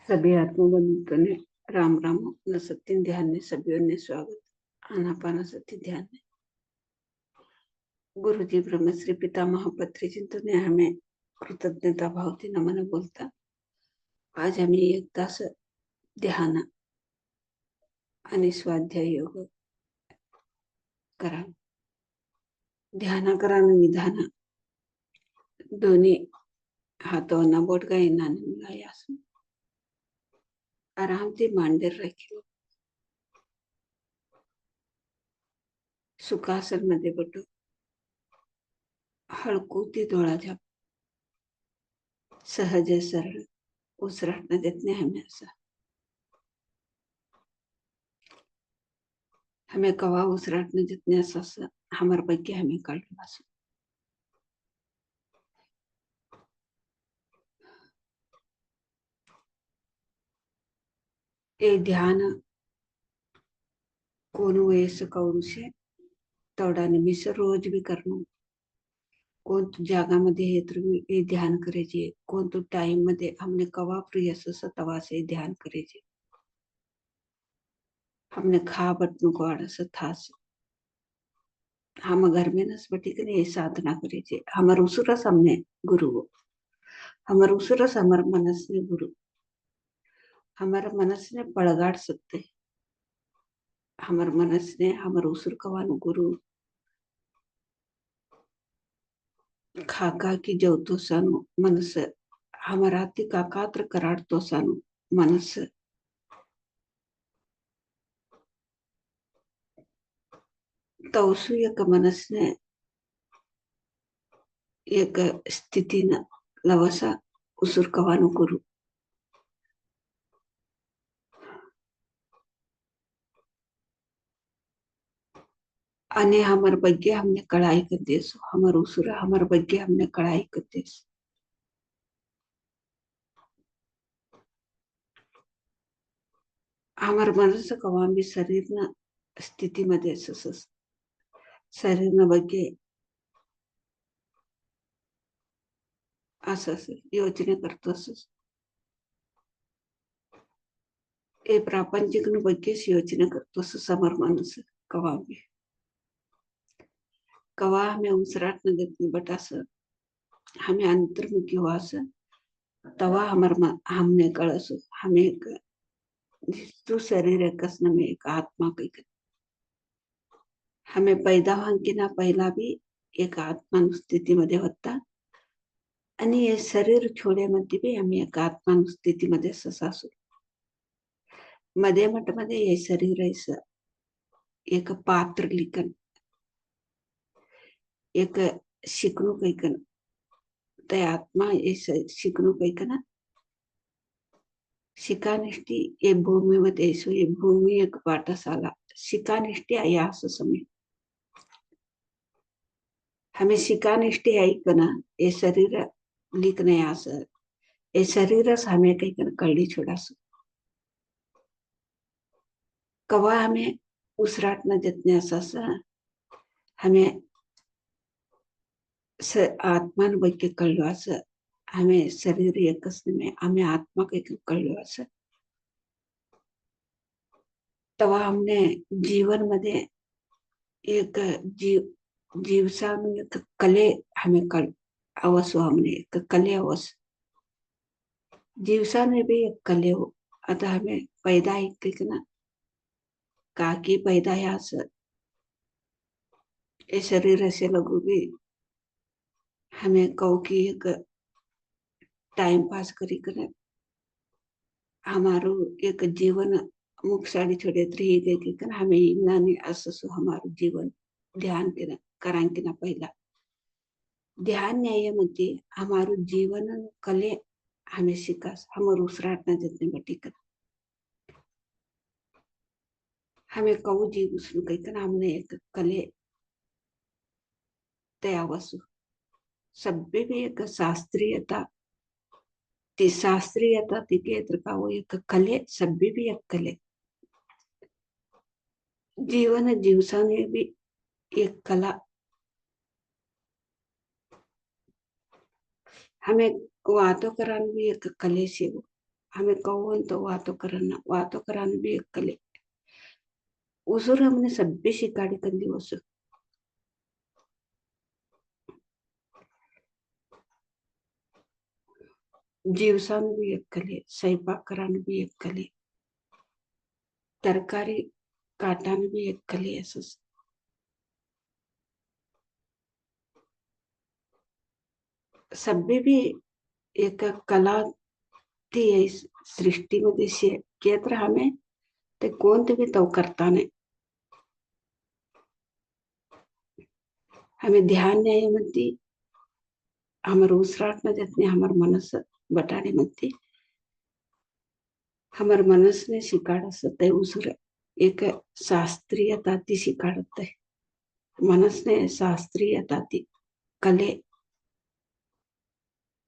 सभी आत्मबंधुओं ने राम राम अपना सत्य ध्यान ने सभी ने स्वागत आनापाना सत्य ध्यान में गुरु जी ब्रह्म श्री पितामह पत्री चिंतन ने हमें कृतज्ञता भावती नमन बोलता आज आम्ही एक तास ध्यान आणि स्वाध्याय योग करा ध्यान करा आणि विधान दोन्ही हाथों बोट गए नाने मिलाया आराम से मांडर रखिलो सुखासन मध्ये बटू हळकूती डोळा झाप सहज सरळ उसराटना देत नाही हमें कवा उसराटने जितने असं हमारे पैकी हमें काढलं असं ये ध्यान कोण वयस कौरुषे तेवढा निमिष रोज भी करणं कोणतं जागामध्ये हे तर हे ध्यान करायचे कोणतं टाइम मध्ये हमने कवा फ्री असं तवा से ध्यान करायचे हमने खा बटनु को असं थास हम घर में नसबटी के ये साधना करायचे हमर उसुरस हमने गुरु हमर उसुरस हमर मनस ने गुरु हमारा मनस ने पड़गाड़ सकते हमार मनस ने हमार उसुर कवानु गुरु खाका की जवतो सानु मनस हमारा ती काकात्र कराडतो सानु मनस तवसु एक मनस ने एक स्थिती न लवसा उसुर कवानु गुरु अने हमार बग्गे हमने कड़ाई कर देसो हमार उसुर हमार बग्गे हमने कड़ाई कर देस हमार मनस कवा भी शरीर न स्थिती मध्ये सस शरीर न बग्गे असं योजना करतो असं हे प्रापंचिक न बग्गेच योजना करतो असं समर माणूस कवा भी कवा हमें उसराट न देत बट असं हमें अंतर्मुखी हुआ असं तवा हमार हमने कळसो हमें एक तू शरीर है कसम में एक आत्मा कई हमें पैदा होने ना पहिला भी एक आत्मा स्थिती मध्ये होता आणि हे शरीर छोड्यामध्ये बी आम्ही एक आत्मा स्थितीमध्ये ससासू मध्ये मठ मध्ये हे शरीर एक पात्र लिखन एक शिकणू कैकन ते आत्मा शिकणू कैकन शिकानिष्ठी ये भूमी मध्ये येसो ये भूमी एक पाठशाला शिकानिष्ठी आहे असं समय हमें शिकानिष्ठी ऐकना ये शरीर लिख नहीं असं ये शरीरच हमें कैकन कळली छोडास कवा हमें उसराट न जितने असं हमें आत्मान बग्गे कळलो असं हमें शरीर एकच नाही हमें आत्मा काही कळलो असं तवा हमने जीवन मध्ये एक जीवसानु एक कले हमें कल अवसो हमने एक कले अवस जीवसा में भी एक कले हो आता हमें पैदा एक ना काकी पैदा है असं ये शरीर से लगू भी हमें कौ की एक टाइम पास करी कर हमारो एक जीवन मुख साड़ी छोड़े रही गई कि हमें इन्ना असो हमारो जीवन ध्यान के करां के ना पहिला ध्यान न्याय मध्ये हमारो जीवन कले हमें शिकास हमारो उसराट ना जितने बटी कर हमें कऊ जीव उसनु कही हमने एक कले तया वसु सभ्य भी एक शास्त्रीयता ती शास्त्रीयता ती केत्र का वो एक कले सभ्य भी एक कले जीवन जीवसाने भी एक कला हमें वातो करान भी एक कले से वो हमें कौन तो वातो कराने भी कले उसूर हमने सभ्य शिकाड़ी कंदी वसु जीवसान भी कले स्वयंपाक कराने भी कले तरकारी काटाने भी कले असं सभ्य भी एक कला ती आहे सृष्टीमध्ये क्षेत्र हमें ते कोणते भी तो करता नाही हमें ध्यान नहीं म्हणती हमारे उसराट न जितने हमारे मनस बटाने म्हणती हमारे मनस ने शिकाड असत आहे उसर एक शास्त्रीयता ती शिकाडत आहे मनस ने शास्त्रीयता ती कले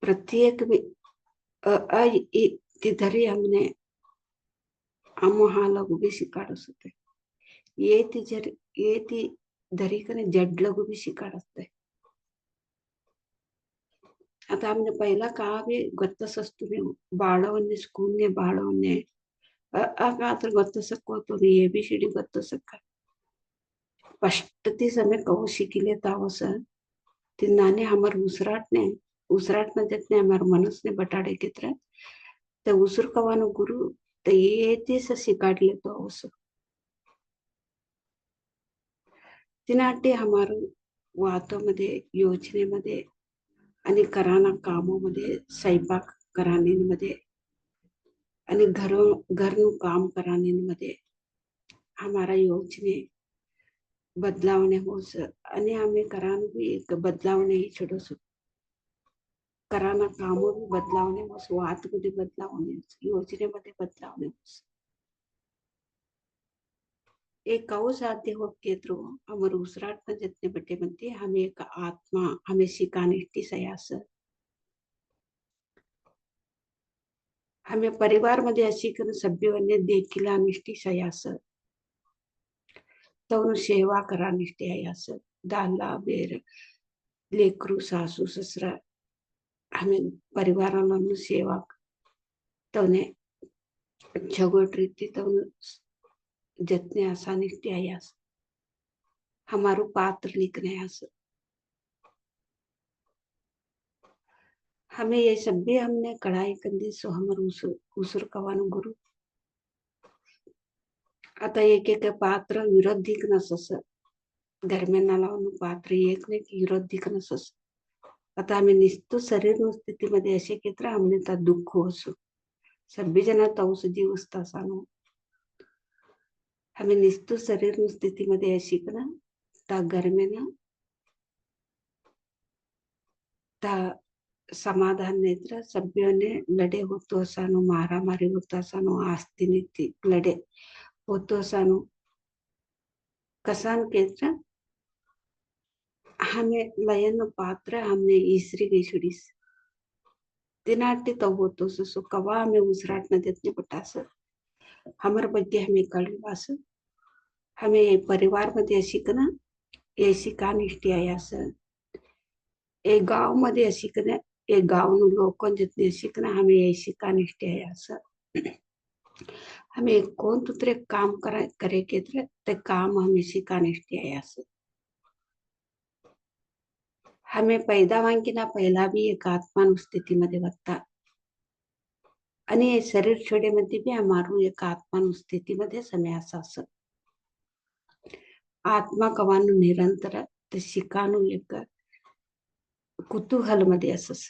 प्रत्येक तिधरी हमने अमोहाला भी शिकाड असत आहे ये ती धरी कने जडलगू भी शिकाड असत आता हमने पहिला कहा भी ಗೊತ್ತ ಸಸ್ತುನೆ ಬಾಳವನ್ನೇ ಸ್ಕೂಲ್ನೆ ಬಾಳವನ್ನೇ अगर ಗೊತ್ತ सको तो ये भी सीढ़ी ಗೊತ್ತ सक फर्स्ट ती समय कहू शिकिले तावस तिन्नाने हमर उसराट न जतने हमर मनस ने बटाडे कित्र ते उसर कवानो गुरु ते ये तीस शिकाडले तो अवस तिनाटे हमार वातोमध्ये योजनेमध्ये आणि कराना कामामध्ये स्वयंपाक करानेमध्ये आणि घरનું काम करानेमध्ये हमारा योजने बदलावने होस आणि आम्ही करान भी एक बदलावने ही छोडस कराना कामो भी बदलावने होस वातमध्ये बदलावने योजनेमध्ये बदलावने होस एक कौ साध्य हो केत्रो अमर उसराट न जतने बटे बनते हमें एक आत्मा हमें शिकानिष्ठी सयास हमें परिवार मध्ये अशी करून सभ्यवन्य देखील निष्ठी सयास तवनु सेवा करा निष्ठी आयास दाला बेर लेकरू सासू ससरा हमें परिवाराला सेवा तवने झगोट रीति तवनु जतने आसा निष्ठी आयास हमारू पात्र लिखने आस हमें ये सब भी हमने कढ़ाई कंदी सो हमर उसुर कवानु गुरु आता एक एक पात्र विरोधिक नसस धर्मेना लावून पात्र एक ने विरोधिक नसस आता आम्ही निस्तो शरीर स्थितीमध्ये असे केत्र हमने ता दुःख असो सभ्य जना तौस जीव असता सानो हमें निस्तो शरीर स्थितीमध्ये अशी कना ता गर्मेना ता समाधान नेत्र सभ्योने लड़े होतो असानो मारा मारी होतो असानो आस्ती नीति लड़े होतो असानो कसान केत्र हमें लयन पात्र हमने ईसरी गईसुडीस तिनाटी तो होतो सो कवा हमें उसराट न देतने पटास हमर ಬಗ್ಗೆ हमें कळवास हमें परिवार मध्ये अशी कना ऐसी का निष्ठी आयास एक गाव मध्ये अशी कना एक गाव नु लोकन जितने अशी कना हमें ऐसी का निष्ठी आयास हमें कौन तुतरे काम करे केत्र ते काम हमें शिका निष्ठी आयास हमें पैदा वांकिना पहिला भी एक आत्मान स्थितीमध्ये बघता आणि शरीर छोडेमध्ये बी हमारू एक आत्मान स्थितीमध्ये समय असा असं आत्मा कवानु निरंतर ते शिकानु एक कुतूहल मध्ये असस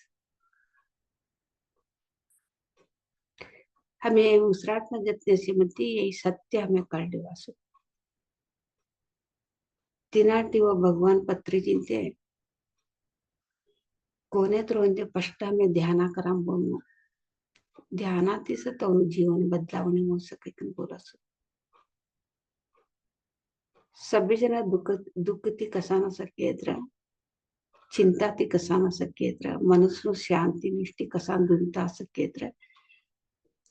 हमें उसराट में जतने से म्हणती यही सत्य हमें कळले वासु तिनाटी व भगवान पत्री जिंते कोने तर फर्स्ट हमें ध्याना करा बोलनो ध्यानातीस तो जीवन बदलावणे हो सके बोलस सभी जना दुःख ती कसा न सकेत्र चिंता ती कसा न सकेत्र मनसनु शांती निष्ठी कसा दुंता सकेत्र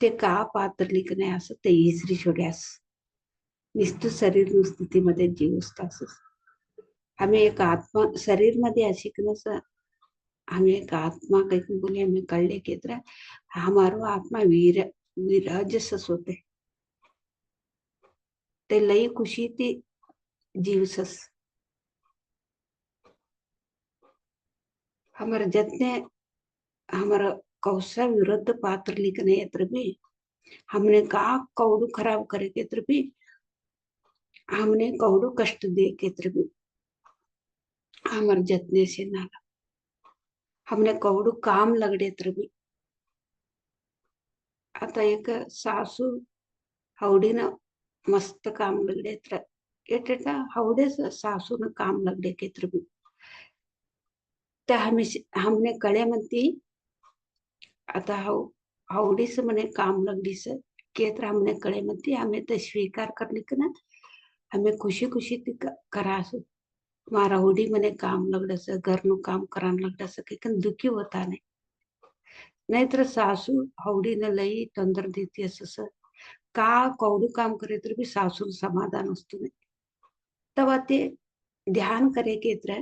ते का पात्र लिखणे असं ते इजरी छोड्यास निस्तु शरीर स्थितीमध्ये जीव असतास हमें एक आत्मा शरीर मध्ये अशिकनस हमें एक आत्मा कहीं बोले हमें कळले केत्र हमारो आत्मा विराजस होते ते लई खुशी ती जीवसस हमारे जतने हमारा कौसा विरुद्ध पात्र लिखने यत्र भी हमने कहा कौड़ू खराब करे केत्र भी हमने कौड़ू कष्ट दे केत्र भी हमारे जतने से नाला हमने कौड़ू काम लगड़े त्र भी आता एक सासू हवडी न मस्त काम लगड़े त्र एटेटा हवडे सासू न काम लगड़े केत्र भी त्या हमने कळे म्हणती आता हवडीस म्हणे काम लगडीस केत्र हमने कळे म्हणती हमें तो स्वीकार करने के ना हमें खुशी खुशी ती करास मारा हवडी म्हणे काम लगडस घरનું કામ करान लगडस કે दुखी होता नाही नाहीतर सासू हवडीने लई तंदर देते असं का कवडू काम करे तर भी सासू समाधान असतो नाही तेव्हा ते ध्यान करे के तर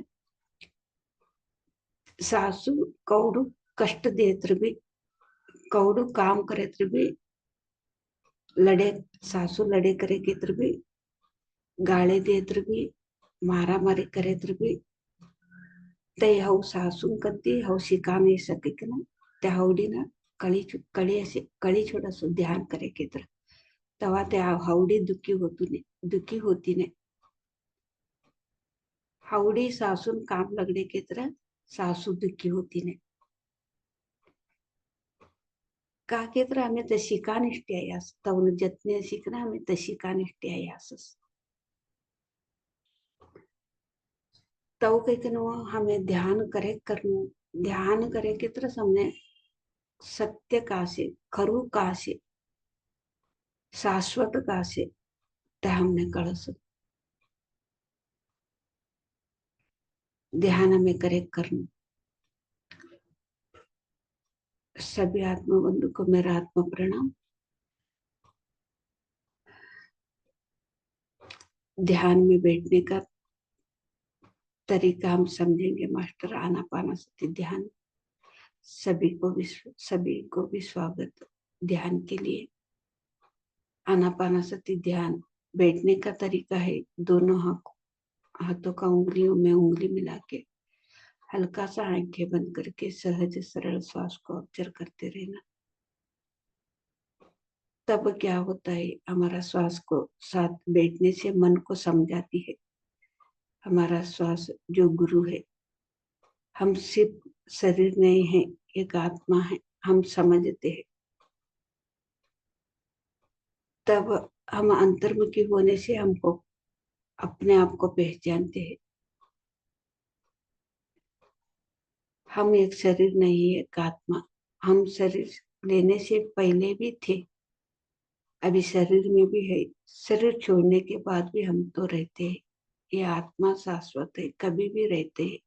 सासू कवडू कष्ट देत भी कवडू काम करे तर भी लड़े सासू लड़े करे के तर भी गाळे देत भी मारा मारी करे तर भी ते हव सासून कधी हव शिका नाही सके कि ना त्या हवडीनं कळी असे कळी छोडस ध्यान करे के तर तेव्हा त्या हवडी दुखी होती ने हवडी सासून काम लगने के तरह सासू दुखी होती ने का के तरह हमें तो शिका निष्ठे आयास तवन जतने सीखना हमें तो शिका निष्ठे आयास तव कहते हमें ध्यान करे करनो ध्यान करे के तरह हमने सत्य का से खरू का से शाश्वत का से त्या हमने कळस ध्यान में करे करनो सभी आत्मा बंधु को मेरा आत्मा प्रणाम ध्यान में बैठने का तरीका हम समझेंगे मास्टर आनापानसति ध्यान सभी को भी स्वागत ध्यान के लिए आनापानसति ध्यान बैठने का तरीका है दोनों हाथों का उंगलियों में उंगली मिला के हल्का सा आंखें बंद करके सहज सरल श्वास को ऑब्जर्व करते रहना तब क्या होता है हमारा श्वास को साथ बैठने से मन को समझाती है हमारा श्वास जो गुरु है हम सिर्फ शरीर नहीं है एक आत्मा है हम समझते हैं तब हम अंतर्मुखी होने से हमको अपने आप को पहचानते हैं हम एक शरीर नहीं है एक आत्मा हम शरीर लेने से पहले भी थे अभी शरीर में भी है शरीर छोड़ने के बाद भी हम तो रहते हैं ये आत्मा शाश्वत है कभी भी रहते हैं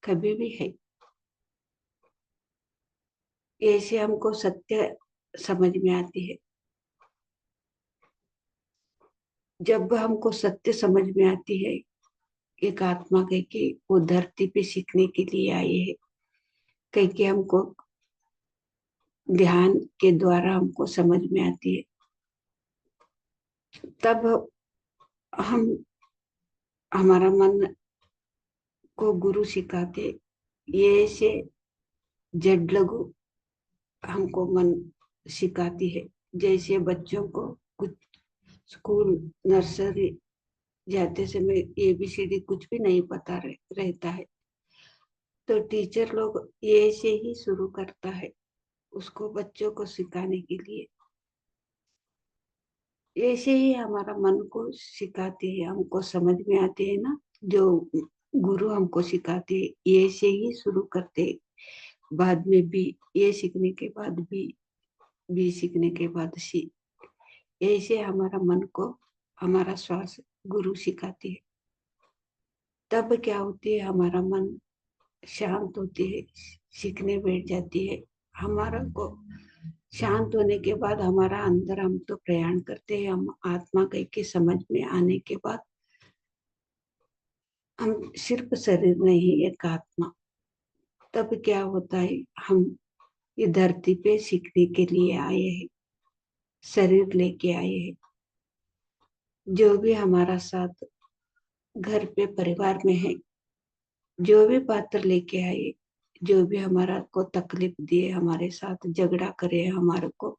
कभी भी है ऐसे हमको सत्य समझ में आती है जब हमको सत्य समझ में आती है एक आत्मा कह के वो धरती पे सीखने के लिए आई है कह के हमको ध्यान के द्वारा हमको समझ में आती है तब हम हमारा मन को गुरु सिखा के ये से जड लघु हमको मन सिखाती है जैसे बच्चों को कुछ स्कूल नर्सरी जाते समय ABCD कुछ भी नहीं पता रहता है तो टीचर लोग ये से ही शुरू करता है उसको बच्चों को सिखाने के लिए ऐसे ही हमारा मन को सिखाते हैं हमको समझ में आते हैं ना जो गुरु हमको सिखाते हैं ये से ही शुरू करते हैं बाद में भी ये सीखने के बाद भी सीखने के बाद सी ऐसे हमारा मन को हमारा श्वास गुरु सिखाती है तब क्या होती है हमारा मन शांत होती है सीखने बैठ जाती है हमारा को शांत होने के बाद हमारा अंदर हम तो प्रयाण करते हैं हम आत्मा कह के समझ में आने के बाद हम सिर्फ शरीर नहीं एक आत्मा तब क्या होता है हम ये धरती पे सीखने के लिए आए हैं शरीर लेके आए हैं। जो भी हमारा साथ घर पे परिवार में है, जो भी पात्र लेके आए, जो भी हमारा को तकलीफ दिए, हमारे साथ झगड़ा करे, हमारे को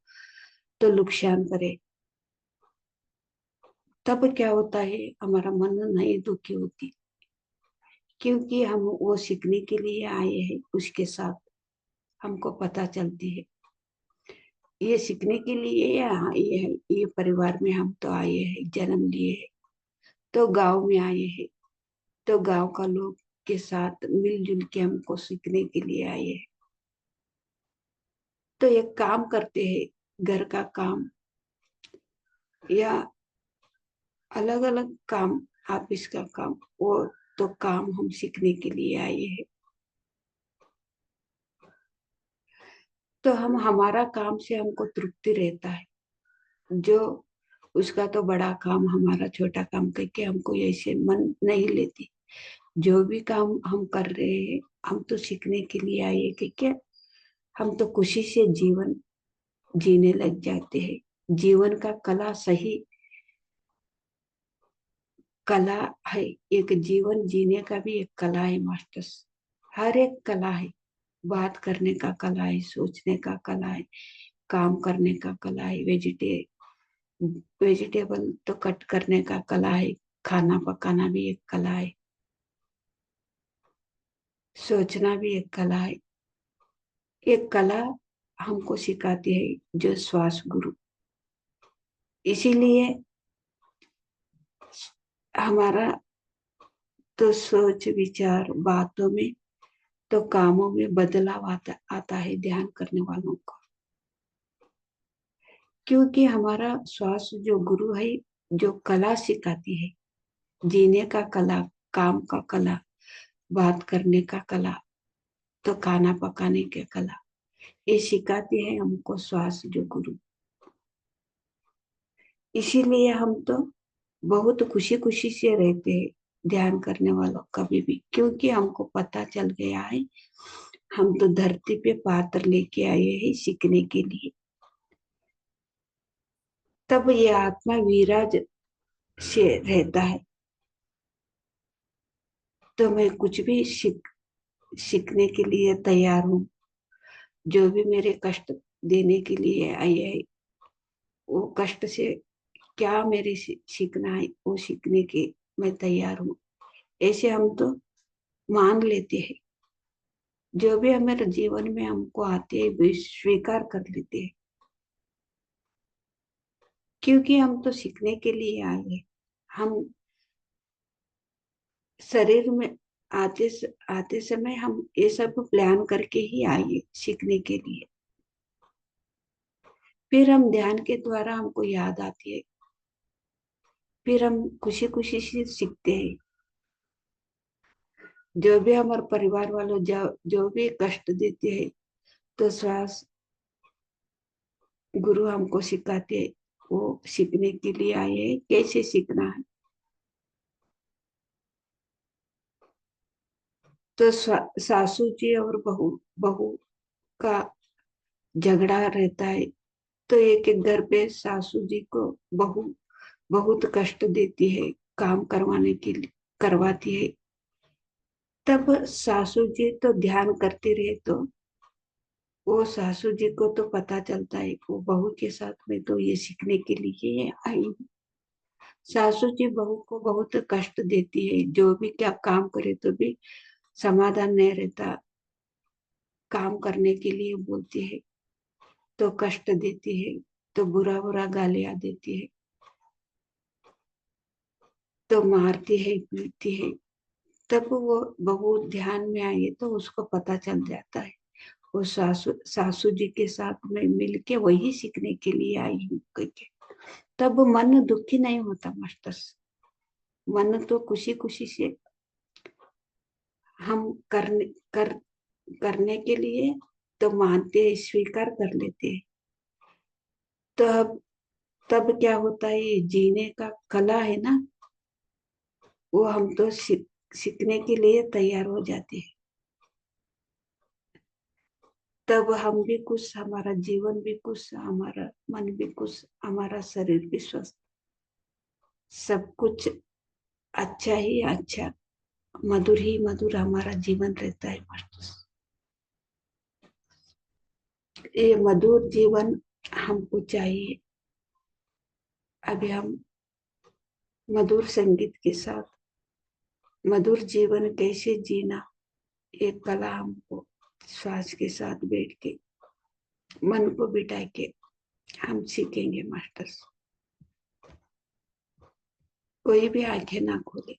तो नुकसान करे, तब क्या होता है, हमारा मन नहीं दुखी होती, क्योंकि हम वो सीखने के लिए आए हैं। उसके साथ हमको पता चलती है, ये सीखने के लिए यहाँ ये है, ये परिवार में हम तो आए हैं, जन्म लिए हैं, तो गांव में आए हैं, तो गांव का लोग के साथ मिलजुल के हमको सीखने के लिए आए हैं। तो एक काम करते हैं, घर का काम या अलग अलग काम, ऑफिस का काम, वो तो काम हम सीखने के लिए आए हैं। तो हम हमारा काम से हमको तृप्ति रहता है। जो उसका तो बड़ा काम हमारा छोटा काम करके हमको ऐसे मन नहीं लेती। जो भी काम हम कर रहे हैं, हम तो सीखने के लिए आए हैं कि क्या, हम तो खुशी से जीवन जीने लग जाते हैं। जीवन का कला सही कला है, एक जीवन जीने का भी एक कला है मास्टर्स। हर एक कला है, बात करने का कला है, सोचने का कला है, काम करने का कला है, वेजिटेबल तो कट करने का कला है, खाना पकाना भी एक कला है, सोचना भी एक कला है। एक कला हमको सिखाती है जो श्वास गुरु। इसीलिए हमारा तो सोच विचार बातों में तो कामों में बदलाव आता है ध्यान करने वालों को, क्योंकि हमारा श्वास जो गुरु है, जो कला सिखाती है, जीने का कला, काम का कला, बात करने का कला, तो खाना पकाने के कला, ये सिखाती है हमको श्वास जो गुरु। इसीलिए हम तो बहुत खुशी खुशी से रहते हैं ध्यान करने वालों कभी भी, क्योंकि हमको पता चल गया है, हम तो धरती पे पात्र लेके आए हैं सीखने के लिए। तब ये आत्मा विराज से रहता है। तो मैं कुछ भी सीखने के लिए तैयार हूँ। जो भी मेरे कष्ट देने के लिए आई है, वो कष्ट से क्या मेरे सीखना है, वो सीखने के मैं तैयार हूँ। ऐसे हम तो मान लेते हैं, जो भी हमारे जीवन में हमको आते हैं वे स्वीकार कर लेते हैं, क्योंकि हम तो सीखने के लिए आए हैं। हम शरीर में आते समय हम ये सब प्लान करके ही आए सीखने के लिए। फिर हम ध्यान के द्वारा हमको याद आती है, फिर हम खुशी खुशी से सीखते हैं। जो भी हमारे परिवार वालों जो भी कष्ट देते हैं, तो श्वास गुरु हमको सिखाते हैं, वो सीखने के लिए आए हैं कैसे सीखना है। तो सासू जी और बहू बहू का झगड़ा रहता है। तो एक एक घर पे सासू जी को बहू बहुत कष्ट देती है, काम करवाने के लिए करवाती है। तब सासू जी तो ध्यान करते रहे, तो वो सासू जी को तो पता चलता है कि वो बहू के साथ में तो ये सीखने के लिए आई हूँ। सासू जी बहू को बहुत कष्ट देती है, जो भी क्या काम करे तो भी समाधान नहीं रहता, काम करने के लिए बोलती है तो कष्ट देती है, तो बुरा बुरा गालियां देती है, तो मारती है, पीटती है। तब वो बहू ध्यान में आई तो उसको पता चल जाता है, वो सासू सासू जी के साथ में मिलके वही सीखने के लिए आई हूँ करके। तब मन दुखी नहीं होता मास्टर्स, मन तो खुशी खुशी से हम करने के लिए तो मानते हैं, स्वीकार कर लेते हैं। तब तब क्या होता है, ये जीने का कला है ना, वो हम तो सीखने के लिए तैयार हो जाते हैं। तब हम भी खुश, हमारा जीवन भी खुश, हमारा मन भी खुश, हमारा शरीर भी स्वस्थ, सब कुछ अच्छा ही अच्छा, मधुर ही मधुर हमारा जीवन रहता है मास्टर। ये मधुर जीवन हमको चाहिए। अभी हम मधुर संगीत के साथ मधुर जीवन कैसे जीना, एक कला हमको श्वास के साथ बैठ के मन को बिठा के हम सीखेंगे मास्टर। कोई भी आंखें ना खोले।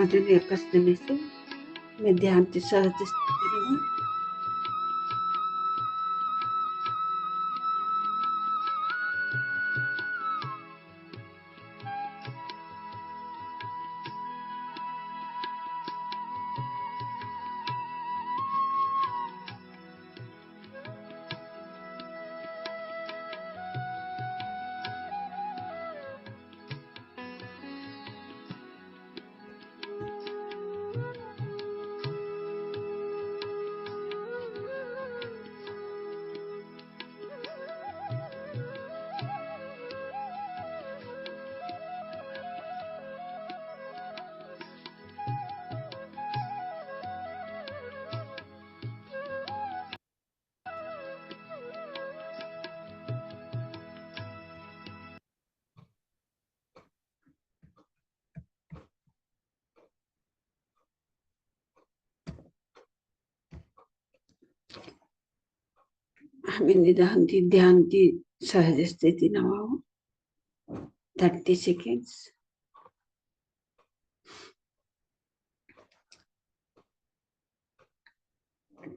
अजून एकच निमिष मी ध्यानची सहज स्थिती आम्ही निदान ती ध्यान ती सहज स्थिती नावावं 30 seconds.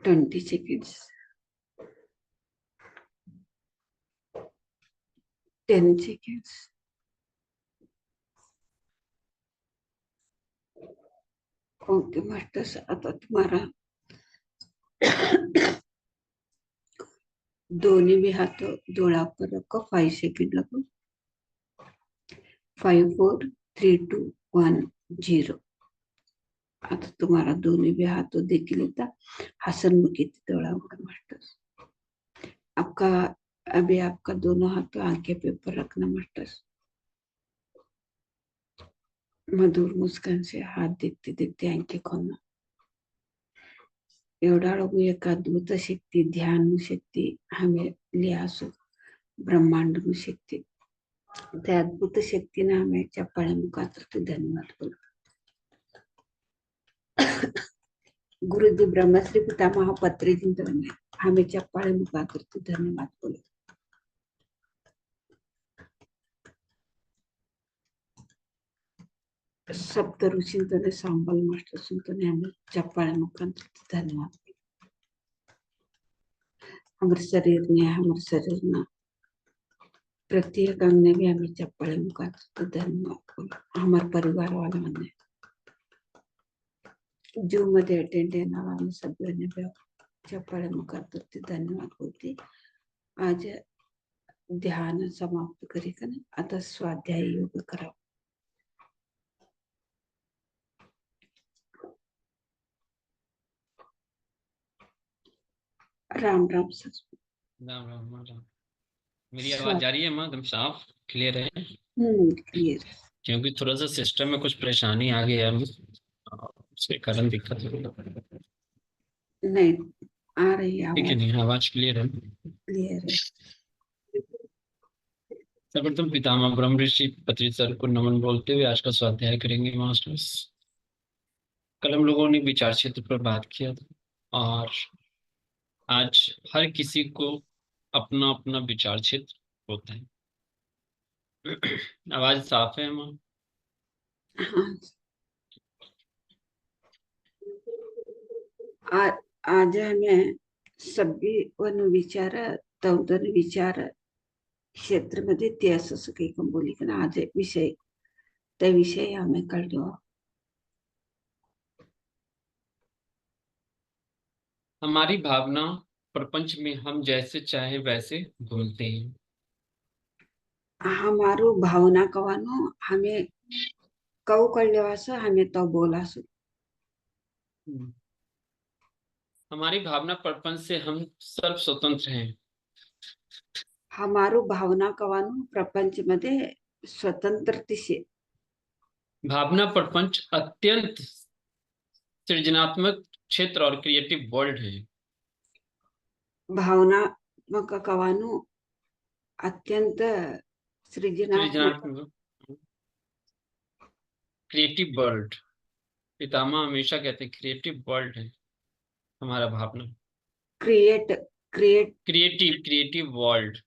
Twenty seconds. 10 seconds. Okay master, आता तुम्हारा दोनों भी हाथ डोला पर रखो 5 सेकंड लगो 5 4 3 2 1 0. आता तुम्हारा दोनों भी हाथों देख लेता हसनमुखी डोला होगा मास्टर. आपका अभी आपका दोनों हाथों आंखें पे ऊपर रखना मास्टर. मधुर मुस्कान से हाथ देखते देखते आंखें खोलना. एवढाळगू एक अद्भुत शक्ति ध्यान शक्ति हमें लियासो ब्रह्मांड शक्ति त्या अद्भुत शक्ति ने हमें चप्पाळे मुखातर्फे धन्यवाद बोलो. गुरुजी ब्रह्मश्री पितामह पत्री जिंदने हमें चप्पाळे मुखातर्फे धन्यवाद बोलो. सप्त ऋषींतने सांबल मास्टर सुनतने हमें चप्पाळे मुखातर्फे धन्यवाद. हमारे शरीर ना प्रत्येक अंग ने भी हमें चप्पल मुखातर्फे धन्यवाद बोलो. हमारे परिवार वालों ने जो मध्ये अटेंड येणार सगळ्यांनी भी चप्पल मुखातर्फे धन्यवाद बोलते. आज ध्यान समाप्त करी का नाही. आता स्वाध्याय योग करावं. राम राम सर. राम राम राम. मेरी आवाज जा रही है माँ? एकदम साफ क्लियर है? क्लियर. क्योंकि थोड़ा सा सिस्टम में कुछ परेशानी आ गई है, उसके कारण दिक्कत हो रही है. नहीं आ रही है ठीक है, नहीं आवाज क्लियर है? क्लियर है. सर्वप्रथम पितामह ब्रह्म ऋषि पत्री सर को नमन बोलते हुए आज का स्वाध्याय करेंगे मास्टर्स. कल हम लोगों ने विचार क्षेत्र पर बात किया था और आज हर किसी को अपना अपना विचार क्षेत्र होता है. आवाज साफ है माँ? आज हमें सभी वन विचार तौदन विचार क्षेत्र मध्ये ते असं काही बोली का ना. आज विषय त्या विषयी हमें कळलो. हमारी भावना प्रपंच में हम जैसे चाहे वैसे घूमते हैं. हमारो भावना कवानो हमें कऊ कळलेवास हमें तो बोलासु. हमारी भावना प्रपंच से हम सर्व स्वतंत्र हैं. हमारो भावना कवानो प्रपंच मध्ये स्वतंत्रतेसे. भावना प्रपंच अत्यंत सृजनात्मक क्षेत्र और क्रिएटिव वर्ल्ड है. भावनात्मक कवानो अत्यंत सृजनात्मक क्रिएटिव वर्ल्ड. पितामह हमेशा कहते हैं क्रिएटिव वर्ल्ड है हमारा Bhavana. Creative world.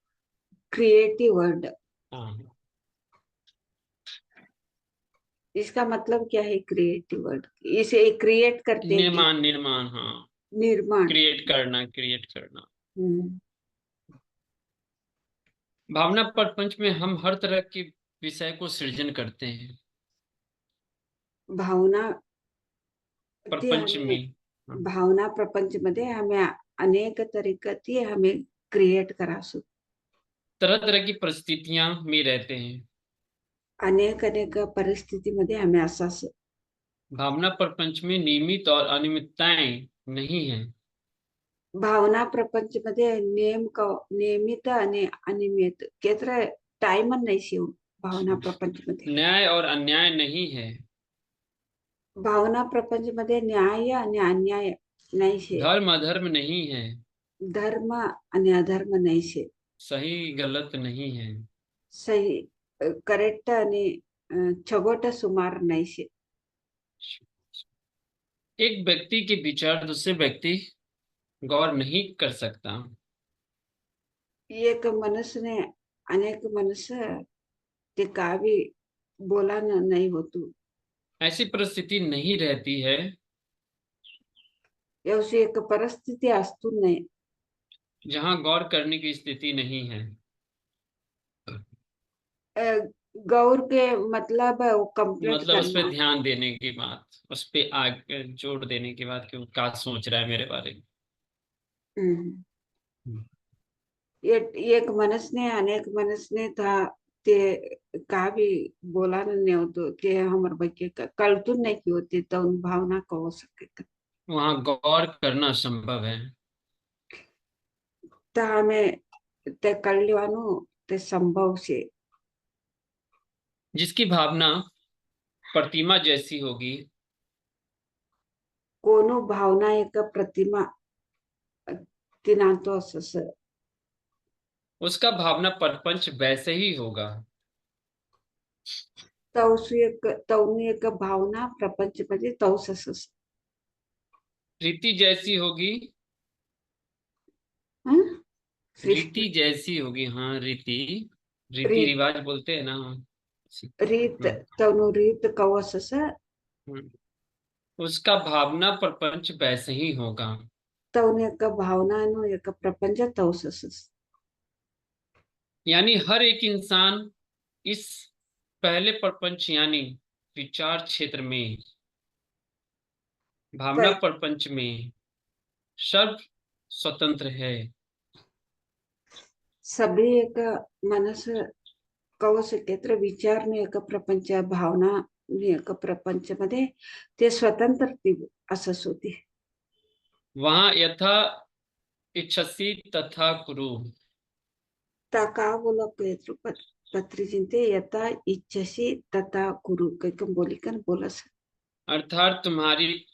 Creative world. इसका मतलब क्या है क्रिएटिव वर्ड? इसे क्रिएट करते हैं कि निर्माण, निर्माण, हाँ। निर्माण। क्रिएट करना, क्रिएट करना। हम्म, भावना प्रपंच में हम हर तरह के विषय को सृजन करते हैं। भावना ती प्रपंच हमें में, हाँ, भावना प्रपंच मध्ये हमें अनेक तरीकाती हमें क्रिएट करासू, तरह तरह की परिस्थितियां में रहते हैं। अनेक अनेक परिस्थितीमध्ये आम्ही असाच भावना प्रपंच में नियमित और अनियमितताएं नहीं है। भावना प्रपंच मध्ये नियमित आणि अनियमित केत्र टाइम नाही शिव भावना प्रपंच मध्ये न्याय और अन्याय नहीं है। भावना प्रपंच मध्ये न्याय आणि अन्याय नाही शे, धर्म अधर्म नहीं है। धर्म आणि अधर्म नाही शे, सही गलत नहीं है। सही करेक्ट आणि छोगोट सुमार नाही शे। एक व्यक्ति के विचार दूसरे व्यक्ति गौर नहीं कर सकता। एक मनुष्यने अनेक मनुष्य ते कावी बोला नाही होतो, ऐसी परिस्थिति नहीं रहती है अशी एक परिस्थिती असतो नाही जहां गौर करने की स्थिति नहीं है। अ, गौर के मतलब वो कंप्लीट मतलब उस पर करना। ध्यान देने की बात, उस पे आग जोड़ देने की बात कि वो क्या सोच रहा है मेरे बारे हम्म। में। एक मनुष्य ने अनेक मनुष्य ने था ते का भी बोला नहीं होतो ते हमर बच्चे का कल्तुन नहीं की होती तो उन भावना को हो सके वहां गौर करना असंभव है। तो हमें ते कल्याणु ते संभव से जिसकी भावना प्रतिमा जैसी होगी, कोनो भावना एक प्रतिमा तिना तो असस उसका भावना प्रपंच वैसे ही होगा। तवनु एक भावना प्रपंच मध्ये तवस असस रीति जैसी होगी। हं? सृष्टि रीति जैसी होगी, हाँ, रीति, रीति रीत रिवाज बोलते हैं ना। रीत हम्म, तवनु रीत कवसस हम्म। उसका भावना प्रपंच वैसे ही होगा। तवनु एक भावना एक प्रपंच तवसस यानी हर एक इंसान इस पहले प्रपंच यानी विचार क्षेत्र में, भावना प्रपंच में सर्व स्वतंत्र है। सभी एक मनुष्य कवच केत्र विचार ने एक प्रपंच भावना ने एक प्रपंच मध्ये ते स्वतंत्र असस होती वहां यथा इच्छसी तथा कुरु। ताका बोलो केत्र पत्री चिंते यथा इच्छसी तथा कुरु कम बोली कर बोलस अर्थात तुम्हारी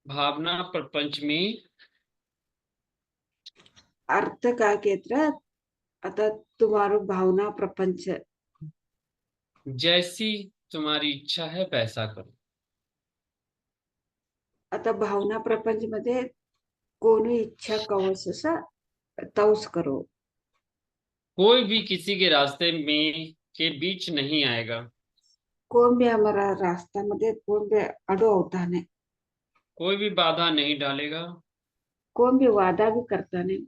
भावना प्रपंच में अर्थ का केत्र आता तुम्हारो भावना प्रपंच जैसी तुम्हारी इच्छा है वैसा करो। आता भावना प्रपंच मध्ये कोणी इच्छा कवच तौस करो कोई भी किसी के रास्ते में के बीच नहीं आएगा। कोण भी हमारा रास्ता मध्ये कोण भी अडो होता नहीं कोई भी बाधा नहीं डालेगा। कोण भी वादा भी करता नहीं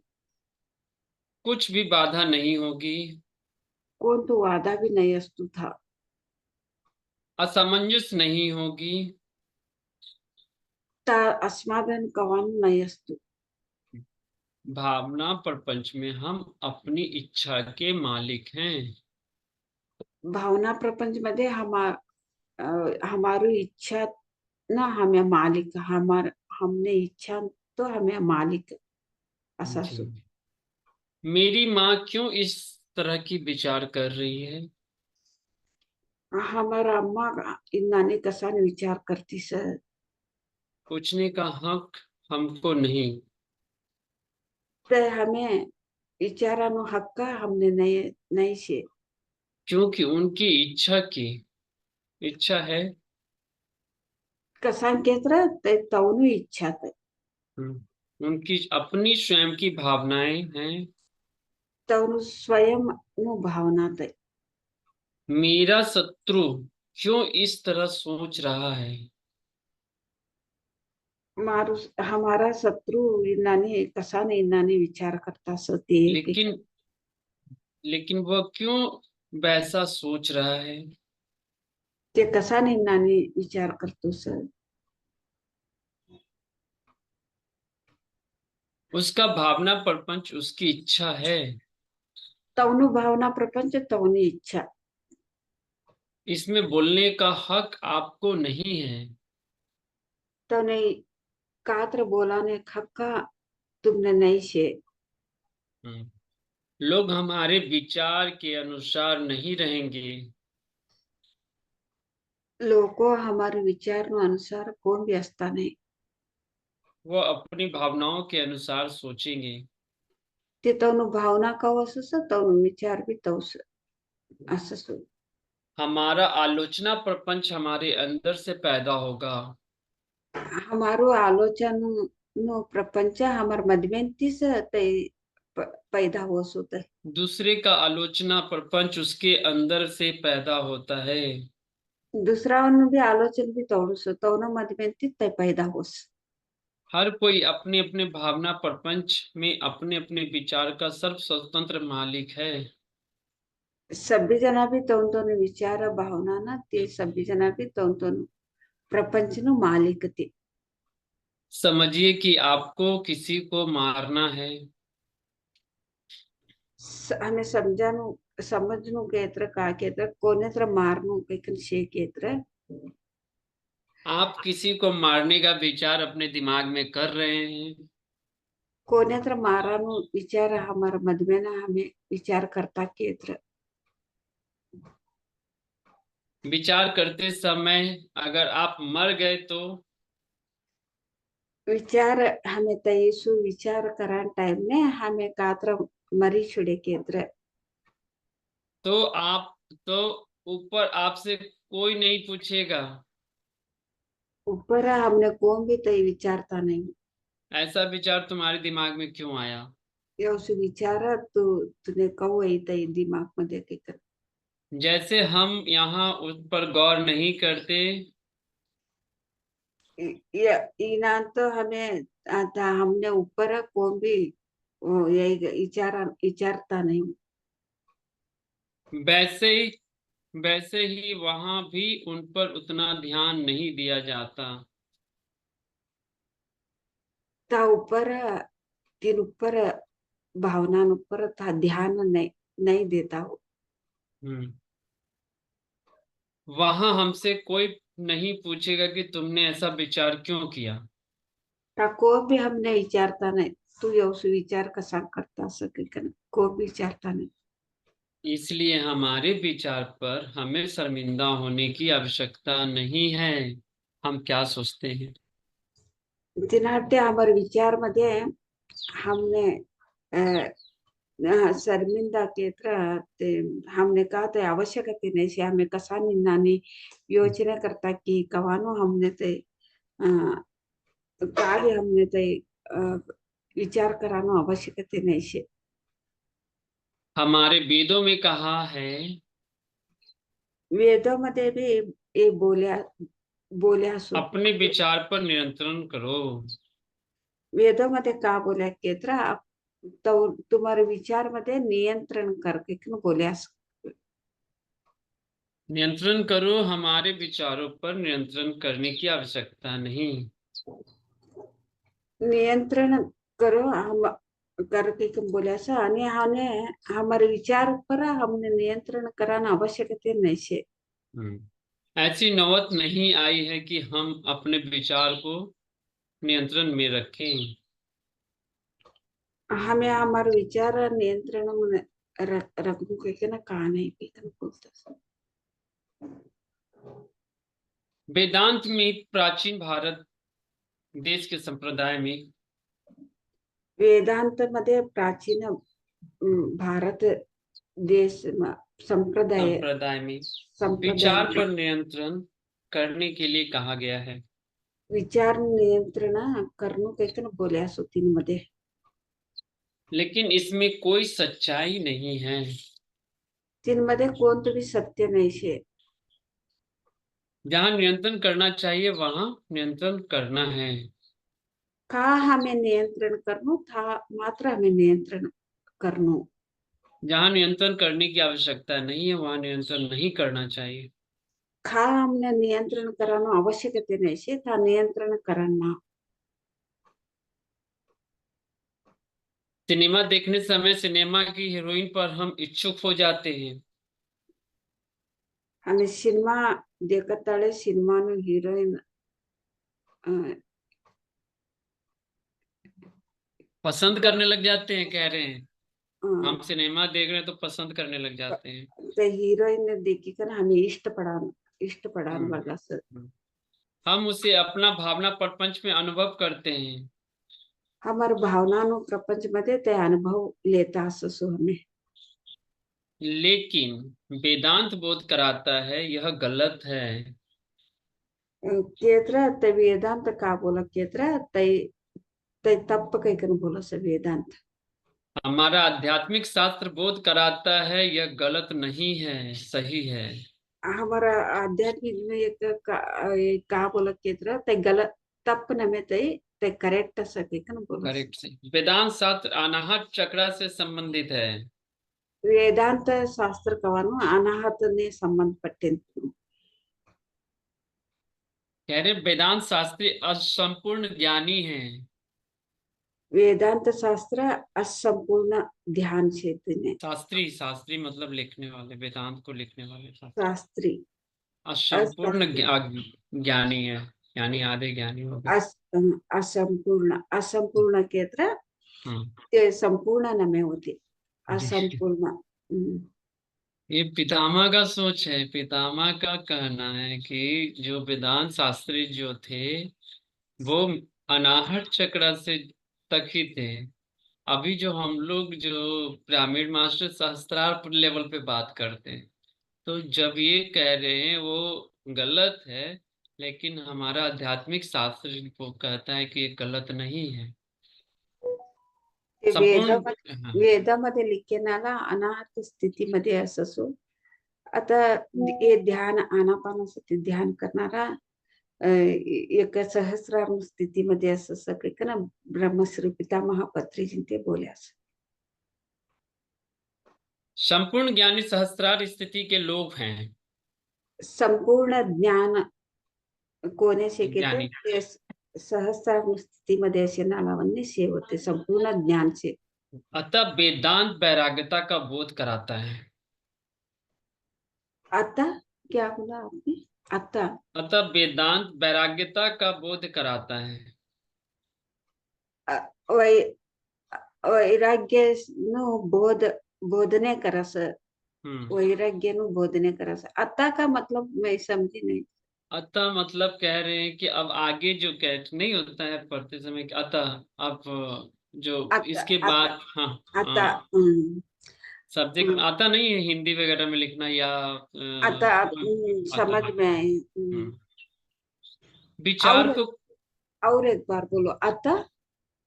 कुछ भी बाधा नहीं होगी। कोण तो वादा भी नहीं असतो था असमंजस नहीं होगी। ता अस्मादन कवान नहीं असतो भावना प्रपंच में हम अपनी इच्छा के मालिक हैं। भावना प्रपंच मध्ये हमारी इच्छा ना हमें मालिक हमने इच्छा तो हमें मालिक असा जी। असतो मेरी माँ क्यों इस तरह की विचार कर रही है? हमारा अम्मा इन्नाने कसा विचार करती सर पूछने का हक हमको नहीं। ते हमें विचारानो हक्क हमने नहीं नहीं से क्योंकि उनकी इच्छा है। कसा केत्र ते तवनु इच्छा ते उनकी अपनी स्वयं की भावनाएं हैं। तवनु स्वयं नु भावना ते मेरा शत्रु क्यों इस तरह सोच रहा है? हमारा शत्रु इन्नाने कसा ने इन्नाने विचार करता सते की लेकिन लेकिन वह क्यों वैसा सोच रहा है? ते कसा ने इन्नाने विचार करतो सर। उसका भावना प्रपंच उसकी इच्छा है। तवनु भावना प्रपंच तवनी इच्छा। इसमें बोलने का हक आपको नहीं है। तवने कात्र बोलाने खक्का तुमने नहीं से। हम्म। लोग हमारे विचार के अनुसार नहीं रहेंगे। लोगों हमारे विचार नो अनुसार कौन भी असता नहीं। वो अपनी भावनाओं के अनुसार सोचेंगे। ते तवनु भावना का वसस तवनु विचार भी तवस असस। हमारा आलोचना प्रपंच हमारे अंदर से पैदा होगा। हमारो आलोचन नो प्रपंच हमार मधमेंती से ते पैदा हो सोते। दूसरे का आलोचना प्रपंच उसके अंदर से पैदा होता है। दूसरा भी आलोचन भी तवड़ुस तवनो मधमेंती ते पैदा होस। हर कोई अपने अपने भावना प्रपंच में अपने अपने विचार का सर्व स्वतंत्र मालिक है। सभी जना भी तवन तवन विचार भावना ना ते सभी जना भी तवन तवन प्रपंच नु मालिक ते। समझिए कि आपको किसी को मारना है। हमें समझानु समझनु केत्र का केत्र कोनेत्र मारनु केकन शे केत्र। आप किसी को मारने का विचार अपने दिमाग में कर रहे हैं। कोनेत्र मारानु विचार हमार मधमेना हमें विचार करता केत्र। विचार करते समय अगर आप मर गए तो विचार हमें तयसु विचार करान टाइम में हमें कात्र मरी छुड़े केत्र। आप तो ऊपर आपसे कोई नहीं पूछेगा। ऊपर हमने कौन भी तय विचारता नहीं। ऐसा विचार तुम्हारे दिमाग में क्यों आया? ये उस विचार तो तूने कहो ही तय दिमाग में देखे कर। जैसे हम यहाँ उस पर गौर नहीं करते, ये इना तो हमें आता हमने ऊपर कौन भी यही विचार विचारता नहीं। वैसे ही वैसे ही वहां भी उन पर उतना ध्यान नहीं दिया जाता। ता ऊपर तीन ऊपर भावना ऊपर था ध्यान नहीं नहीं देता हो। हम्म। वहां हमसे कोई नहीं पूछेगा कि तुमने ऐसा विचार क्यों किया। ता को भी हमने विचारता नहीं। तू ये उस विचार कसा करता सके को भी विचारता नहीं। इसलिए हमारे विचार पर हमें शर्मिंदा होने की आवश्यकता नहीं है। हम क्या सोचते हैं? तिनाटे हमारे विचार मध्ये हमने शर्मिंदा के तरह ते हमने कहा तो आवश्यकता नहीं से हमें कसा निन्नानी योजना करता कि कवानो हमने ते कार्य हमने ते अ, विचार करानो आवश्यकता नहीं से। हमारे वेदों में कहा है, वेदों मध्ये भी ये बोल्या बोल्या सो। अपने विचार पर नियंत्रण करो। वेदों मध्ये का बोल्या के तरह तो तुम्हारे विचार मध्ये नियंत्रण करके क्यों बोल्या नियंत्रण करो, हमारे विचारों पर नियंत्रण करने की आवश्यकता नहीं। नियंत्रण करो हम करके तुम बोले ऐसा आणि हमने हमारे विचार पर हमने नियंत्रण कराना आवश्यकता नहीं से। ऐसी नौबत नहीं आई है कि हम अपने विचार को नियंत्रण में रखें। हमें हमारे विचार नियंत्रण में रखने के ना कहा नहीं कि बोलता। वेदांत में प्राचीन भारत देश के संप्रदाय में वेदांत मध्ये प्राचीन भारत देश संप्रदाय संप्रदाय में संप्रदाय विचार मध्ये पर नियंत्रण करने के लिए कहा गया है। विचार नियंत्रण करने के ना बोल्या सो तीन मध्ये। लेकिन इसमें कोई सच्चाई नहीं है। तीन मध्ये कोणतं भी सत्य नाही शे। जहाँ नियंत्रण करना चाहिए वहां नियंत्रण करना है। कहाँ हमें नियंत्रण करनो था, मात्र हमें नियंत्रण करनो। जहाँ नियंत्रण करने की आवश्यकता नहीं है वहां नियंत्रण नहीं करना चाहिए। खा हमने नियंत्रण करानो आवश्यकता नहीं से था नियंत्रण करना। सिनेमा देखने समय सिनेमा की हीरोइन पर हम इच्छुक हो जाते हैं। हमें सिनेमा देखताले सिनेमा नो हीरोइन पसंद करने लग जाते हैं कह रहे हैं। हम हाँ, सिनेमा देख रहे हैं तो पसंद करने लग जाते हैं। ते हीरोइन देखी कर हमें इष्ट पड़ान हम्म लगा सर। हम्म। हम उसे अपना भावना प्रपंच में अनुभव करते हैं। हमार भावना नो प्रपंच मध्ये ते अनुभव लेता असो हमें। लेकिन वेदांत बोध कराता है यह गलत है। केतरा ते वेदांत का बोला केतरा ते ते तप कई कर बोला से वेदांत। हमारा आध्यात्मिक शास्त्र बोध कराता है यह गलत नहीं है सही है। हमारा आध्यात्मिक में का बोला केतरा ते गलत तप न में ते करेक्ट सके कन बोला से। करेक्ट सही। वेदांत शास्त्र अनाहत चक्र से संबंधित है। वेदांत शास्त्र कवानु अनाहत ने संबंध पट्टे। कह रहे वेदांत शास्त्री असंपूर्ण ज्ञानी है। वेदांत शास्त्र असंपूर्ण ध्यान क्षेत्र ने। शास्त्री शास्त्री मतलब लिखने वाले वेदांत को लिखने वाले शास्त्री। शास्त्री असंपूर्ण अशास्त्री ज्ञानी है यानी आधे ज्ञानी हो गए। अस असंपूर्ण असंपूर्ण केत्र हम्म। ते संपूर्ण न में होते जी। असंपूर्ण। ये पितामह का सोच है। पितामह का कहना है कि जो वेदांत शास्त्री जो थे वो अनाहत चक्र से तक ही थे। अभी जो हम लोग जो पिरामिड मास्टर सहस्त्रार लेवल पे बात करते हैं तो जब ये कह रहे हैं वो गलत है। लेकिन हमारा आध्यात्मिक शास्त्र को कहता है कि ये गलत नहीं है। ते संपूर्ण हाँ। वेदामध्ये लिखेनाला अनाहत स्थितीमध्ये असो। आता हे ध्यान आनापानासाठी ध्यान करणारा एक सहस्रार स्थितीमध्ये असं सगळे का ना ब्रह्मश्री पितामह पत्रीजी ते बोल्यास। संपूर्ण ज्ञानी सहस्त्रार स्थिति के लोग हैं। संपूर्ण ज्ञान कोणे शेकेते ज्ञानी ते सहस्रार स्थितीमध्ये असे नावाने से होते संपूर्ण ज्ञान से। अतः वेदांत वैराग्यता का बोध कराता है। आता क्या बोला आपने? आता अतः वेदांत वैराग्यता का बोध कराता है। वै वैराग्य नु बोधने करस। हम्म। वैराग्य नु बोधने करस आता का मतलब मैं समझी नहीं। अतः मतलब कह रहे हैं कि अब आगे जो कह नहीं होता है पढ़ते समय कि अतः अब जो आता इसके आता बाद हाँ। आता हाँ सब्जेक्ट हम्म, आता नहीं है हिंदी वगैरह में लिखना या आता आता। समझ में आई। हम्म। विचार और को और एक बार बोलो आता।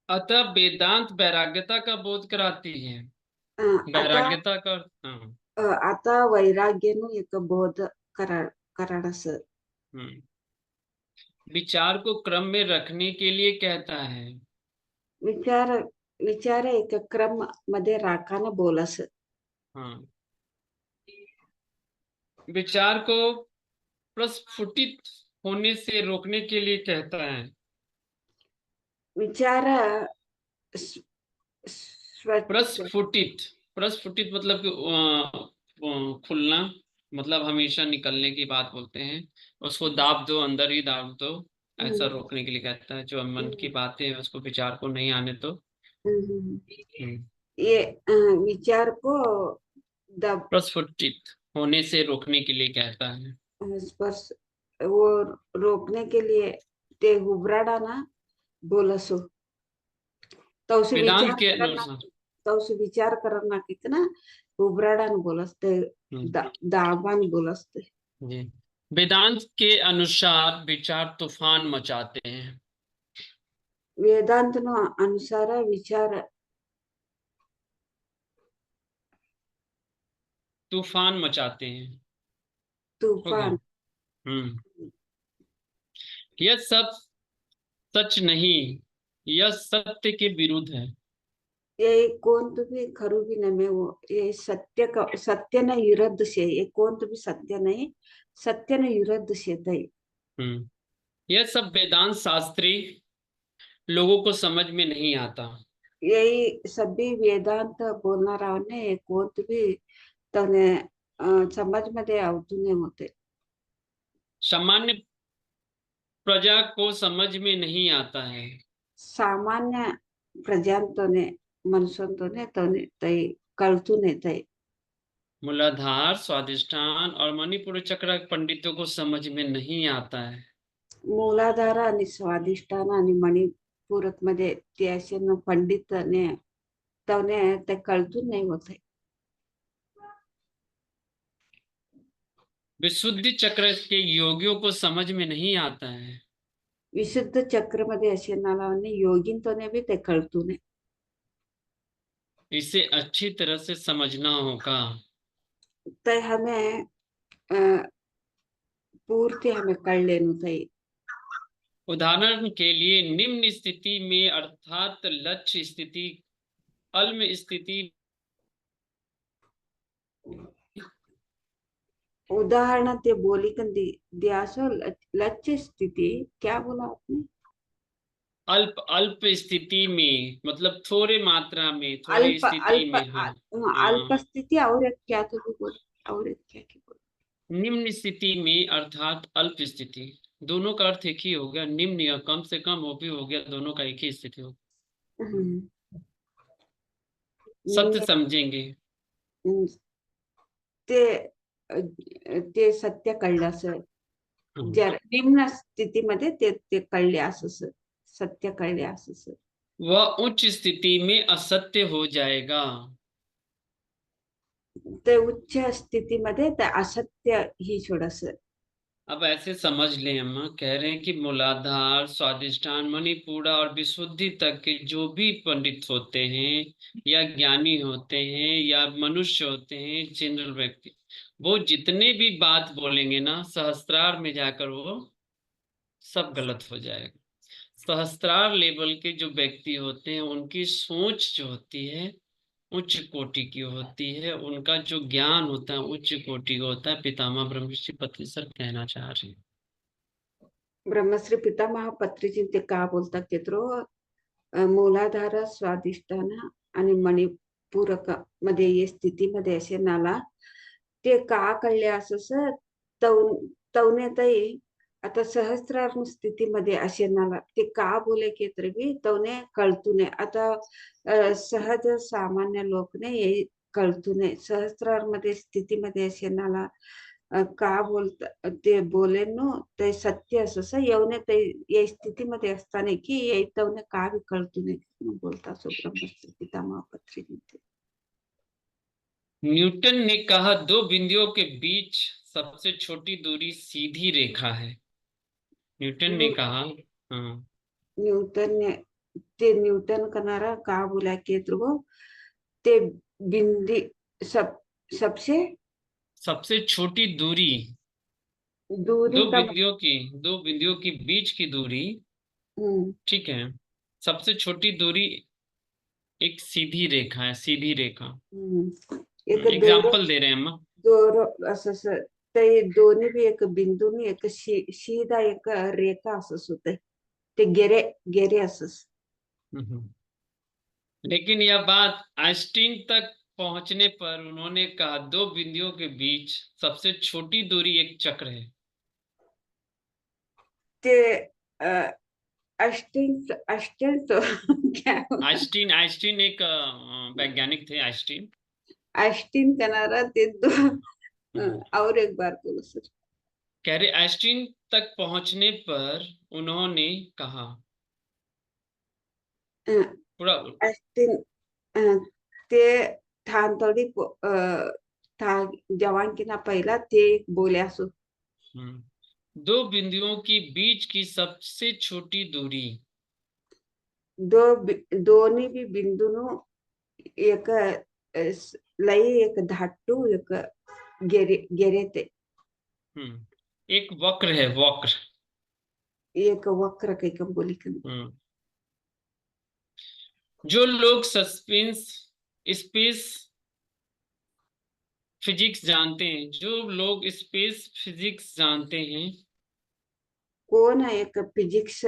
अतः वेदांत वैराग्यता का बोध कराती है। आता वैराग्यता का हाँ। आता वैराग्य नु एक बोध करा कराडस। हम्म। विचार को क्रम में रखने के लिए कहता है। विचार विचार एक क्रम मध्ये राखान बोलस। हाँ विचार को प्रस्फुटित होने से रोकने के लिए कहता है। विचार स्व- स्व- प्रस्फुटित प्रस्फुटित मतलब कि खुलना मतलब हमेशा निकलने की बात बोलते हैं। उसको दाब दो अंदर ही दाब दो। ऐसा रोकने के लिए कहता है जो मन की बातें हैं उसको विचार को नहीं आने दो। हम्म, हम्म। ये विचार को दब प्रस्फुटित होने से रोकने के लिए कहता है। स्पर्श वो रोकने के लिए ते हुबराडा ना बोलसो। तो उसे वेदांत विचार के करना अनुसार। तो उसे विचार करना कितना हुबराडा न बोलसते हम्म। दाबान बोलसते। जी। वेदांत के अनुसार विचार तूफान मचाते हैं। वेदांत नो अनुसार विचार तूफान मचाते हैं। हो गया। तूफान हम्म। यह सब सच नहीं, यह सत्य के विरुद्ध है। ये कोणतं बी खरं बी नव्हे हो. हे सत्यानं विरुद्ध शे. हे कोणतं बी सत्य नाही, सत्यानं विरुद्ध शे ते. हम्म यह सब वेदांत शास्त्री लोगों को समझ में नहीं आता। यही सभी वेदांत बोलणाऱ्याने हे कोणतं बी तने समाजमध्ये आवतून होते. सामान्य प्रजा को समझ में नहीं आता है। सामान्य प्रजांतोने मनुष्यांतोने तने ते कळतून येते. मूलाधार, स्वादिष्ठान और मणिपुर चक्र पंडितों को समझ में नहीं आता है। मूलाधार आणि स्वादिष्ठान आणि मणिपूरक मध्ये ते असे न पंडितने तने ते कळतून नाही होते. विशुद्धि चक्र के योगियों को समझ में नहीं आता है। विशुद्ध चक्र मध्ये असे नालाने योगिनतोने भी ते कळतून आहे. इसे अच्छी तरह से समझना होगा। ते हमें अ, पूर्ति हमें कळ लेनु थे. उदाहरण के लिए निम्न स्थिति में अर्थात लक्ष्य स्थिति, अल्म स्थिति, उदाहरण ते बोली कंदी दियासो लक्ष्य स्थिति क्या बोला आपने? अल्प अल्प स्थिति में मतलब थोड़े मात्रा में, थोड़ी अल्प स्थिति अल्प में। हाँ, अल्प हाँ। स्थिति और एक क्या तो भी बोल और एक क्या की बोल. निम्न स्थिति में अर्थात अल्प स्थिति, दोनों का अर्थ एक ही हो गया। निम्न या कम से कम वो भी हो गया, दोनों का एक ही स्थिति हो। हम्म. सत्य निम्न समझेंगे। ते ते सत्य कळलं असं. हाँ। जर निम्न स्थितीमध्ये ते ते कळले असं सत्य कळले असं. वह उच्च स्थिति में असत्य हो जाएगा। ते उच्च स्थितीमध्ये ते असत्य ही छोडस. अब ऐसे समझ लें, हम कह रहे हैं कि मूलाधार, स्वादिष्ठान, मणिपूरा और विशुद्धि तक के जो भी पंडित होते हैं या ज्ञानी होते हैं या मनुष्य होते हैं, जनरल व्यक्ति, वो जितने भी बात बोलेंगे ना, सहस्त्रार में जाकर वो सब गलत हो जाएगा। सहस्त्रार लेवल के जो व्यक्ति होते हैं उनकी सोच जो होती है उच्च कोटि की होती है, उनका जो ज्ञान होता है उच्च कोटि का होता है। पितामह ब्रह्मर्षि पत्री सर कहना चाह रहे हैं। ब्रह्मश्री पितामह पत्रीजी ते का बोलतात ते मूलाधार स्वादिष्ठान आणि मणिपूरक मध्ये ये स्थितीमध्ये असे नाला ते का कळले असं तवनेतही आता सहस्रार स्थितीमध्ये असे नाला ते का बोले की तर बी तवने कळतू नये. आता सहज सामान्य लोकने हे कळतू नये. सहस्रार मध्ये स्थितीमध्ये असे नाला का बोलता ते बोले नो ते सत्य असं येऊन ते या स्थितीमध्ये असताना की येतवने का बी कळतू नये म्हणून बोलता असो ब्रह्मश्री पितामह पत्रीजी ते. न्यूटन ने कहा दो बिंदुओं के बीच सबसे छोटी दूरी सीधी रेखा है। न्यूटन ने कहा। हाँ। न्यूटन ने ते न्यूटन करणारा का बोला की ते बिंदी सब सबसे सबसे छोटी दूरी, दूरी का दो बिंदुओं की बीच की दूरी, हम्म, ठीक है, सबसे छोटी दूरी एक सीधी रेखा है, सीधी रेखा। एक एग्जाम्पल दे रहे हैं हम। दोर असं ते दोन्ही बी एक बिंदूनी एक सीधा एक रेखा असं होते ते गेरे गेरे असं. हम्म। लेकिन यह बात आइंस्टीन तक पहुंचने पर उन्होंने कहा दो बिंदुओं के बीच सबसे छोटी दूरी एक चक्र है। ते अष्टिंग अष्टिंग तो क्या आइंस्टीन आइंस्टीन एक वैज्ञानिक थे, आइंस्टीन। अष्टिन करणारा ते दो हम्म। और एक बार बोलो सर. कह रहे आइंस्टीन तक पहुंचने पर उन्होंने कहा, पूरा। अष्टिन ते थानतोडी था जवान की ना पहिला ते बोले असो दो बिंदुओं की बीच की सबसे छोटी दूरी। दोन्ही बी बिंदूनु एक लई एक धाटू एक गेरे गेरे ते एक वक्र है, वक्र। एक वक्र कैकम बोलिकन जो लोग सस्पेंस स्पेस फिजिक्स जानते हैं, जो लोग स्पेस फिजिक्स जानते हैं, कोण एक फिजिक्स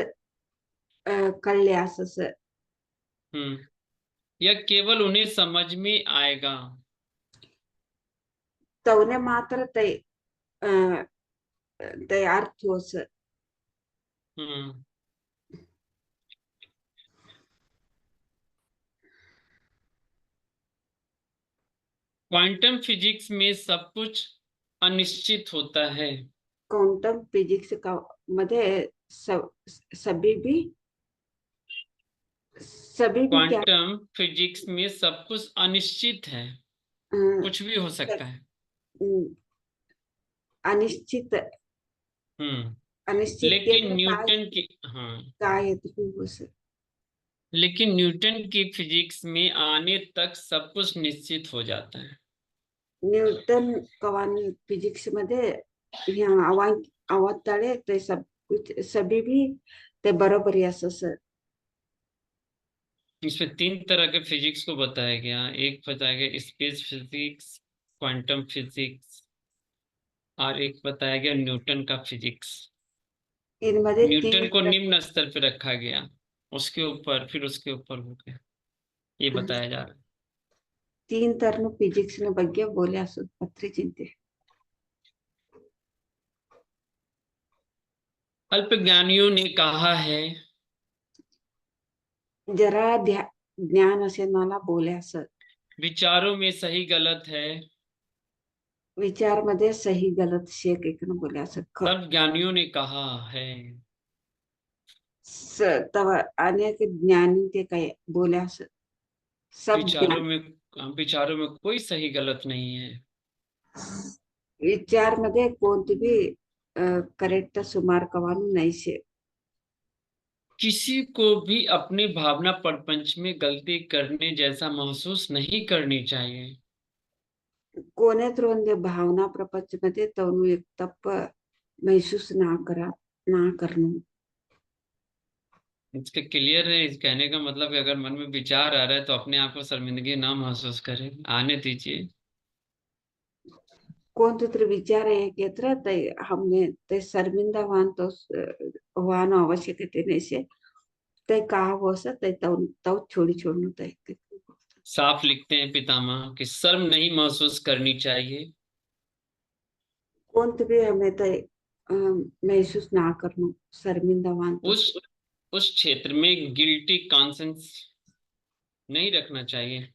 कळले असं या केवल उन्हें समझ में आएगा, तवने मात्र ते अं, ते अर्थ होस हम्म क्वांटम फिजिक्स में सब कुछ अनिश्चित होता है। क्वांटम फिजिक्स का मध्ये सभी भी सभी भी क्या क्वांटम फिजिक्स में सब कुछ अनिश्चित है, अं, कुछ भी हो सकता है। अं, अनिश्चित हम्म लेकिन अनिश्चिततेचं न्यूटन की हाँ काय आहे तुम्ही होस लेकिन न्यूटन की फिजिक्स में आने तक सब कुछ निश्चित हो जाता है। न्यूटन कवानी फिजिक्स मध्ये ह्या अवताळे ते सब कुछ सभी भी ते बरोबर आहे असं इसमें 3 तरह के फिजिक्स को बताया गया। एक बताया गया स्पेस फिजिक्स, क्वांटम फिजिक्स, और एक बताया गया न्यूटन का फिजिक्स। इनमध्ये न्यूटन तीन को निम्न स्तर पे रखा गया, उसके ऊपर फिर उसके ऊपर हो गया, ये बताया जा रहा है। तीन तरनु फिजिक्स न ಬಗ್ಗೆ बोले असो पत्री चिंते अल्पज्ञानियों ने कहा है जरा ज्ञान असे मला बोले असं विचारों में सही गलत है। विचार मध्ये सही गलत शेक एक न बोले असं सब ज्ञानियों ने कहा है तव अनेक ज्ञानी ते काय बोले असं सब विचारों ज्ञान में विचारों में कोई सही गलत नहीं है। विचार मध्ये कोणती भी करेक्ट सुमार कवानु नाही शे किसी को भी अपने भावना प्रपंच में गलती करने जैसा महसूस नहीं करनी चाहिए। कोणेच रोंदे भावना प्रपंच मध्ये तवनु एक तप महसूस ना करा ना करनु इसके क्लियर है, इस कहने का मतलब है अगर मन में विचार आ रहा है तो अपने आप को शर्मिंदगी ना महसूस करें, आने दीजिए। कोणते तरी विचार एक येत रहते हमने ते शर्मिंदा वान तो वान आवश्यकते नहीं से ते कहा वो से ते तव तव छोड़ी छोड़नु ते साफ लिखते हैं पितामह कि शर्म नहीं महसूस करनी चाहिए। कोणते भी हमें ते महसूस ना करनु शर्मिंदा वान तो उस उस क्षेत्र में गिल्टी कॉन्सेंस नहीं रखना चाहिए।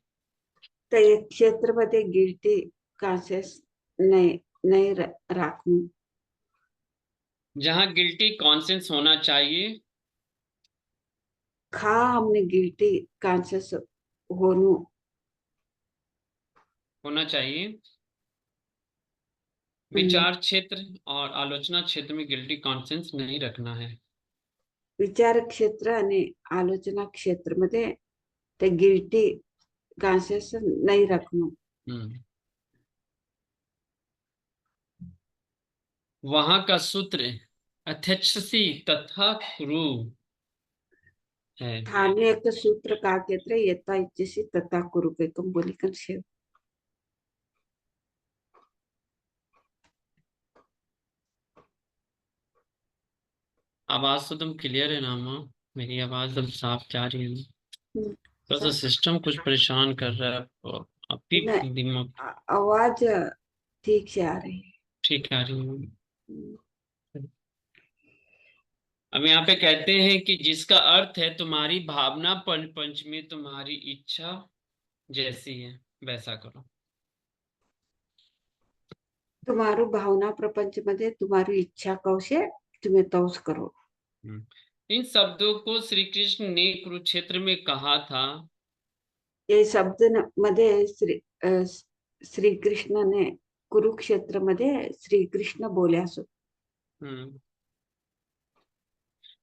ते एक क्षेत्र मध्ये गिल्टी कॉन्शियस नहीं नहीं राखनु जहां गिल्टी कॉन्सेंस होना चाहिए, खा हमने गिल्टी कॉन्शियस होनु होना चाहिए विचार क्षेत्र और आलोचना क्षेत्र में गिल्टी कॉन्सेंस नहीं रखना है। विचार क्षेत्र आणि आलोचना क्षेत्र मध्ये ते गिल्टी कॉन्शियस नहीं रखनु हम्म वहां का सूत्र अध्यक्षसी तथा क्रू है। थाने एक सूत्र का केत्र येता इच्छिसी तथा कुरुपेकम बोलिकन शेव आवाज तो तुम क्लियर है ना माँ? मेरी आवाज एकदम साफ जा रही है? थोड़ा सा सब सिस्टम कुछ परेशान कर रहा है आपको, आपकी न दिमाग आवाज ठीक से आ रही ठीक आ रही है? है अब यहाँ पे कहते हैं कि जिसका अर्थ है तुम्हारी भावना पंच में तुम्हारी इच्छा जैसी है वैसा करो। तुम्हारू भावना प्रपंच मध्ये तुम्हारी इच्छा कौशे तुम्हें तौस करो इन शब्दों को श्री कृष्ण ने कुरुक्षेत्र में कहा था। ये शब्द मध्ये श्री कृष्ण ने कुरुक्षेत्र मध्ये श्री कृष्ण बोले असो हम्म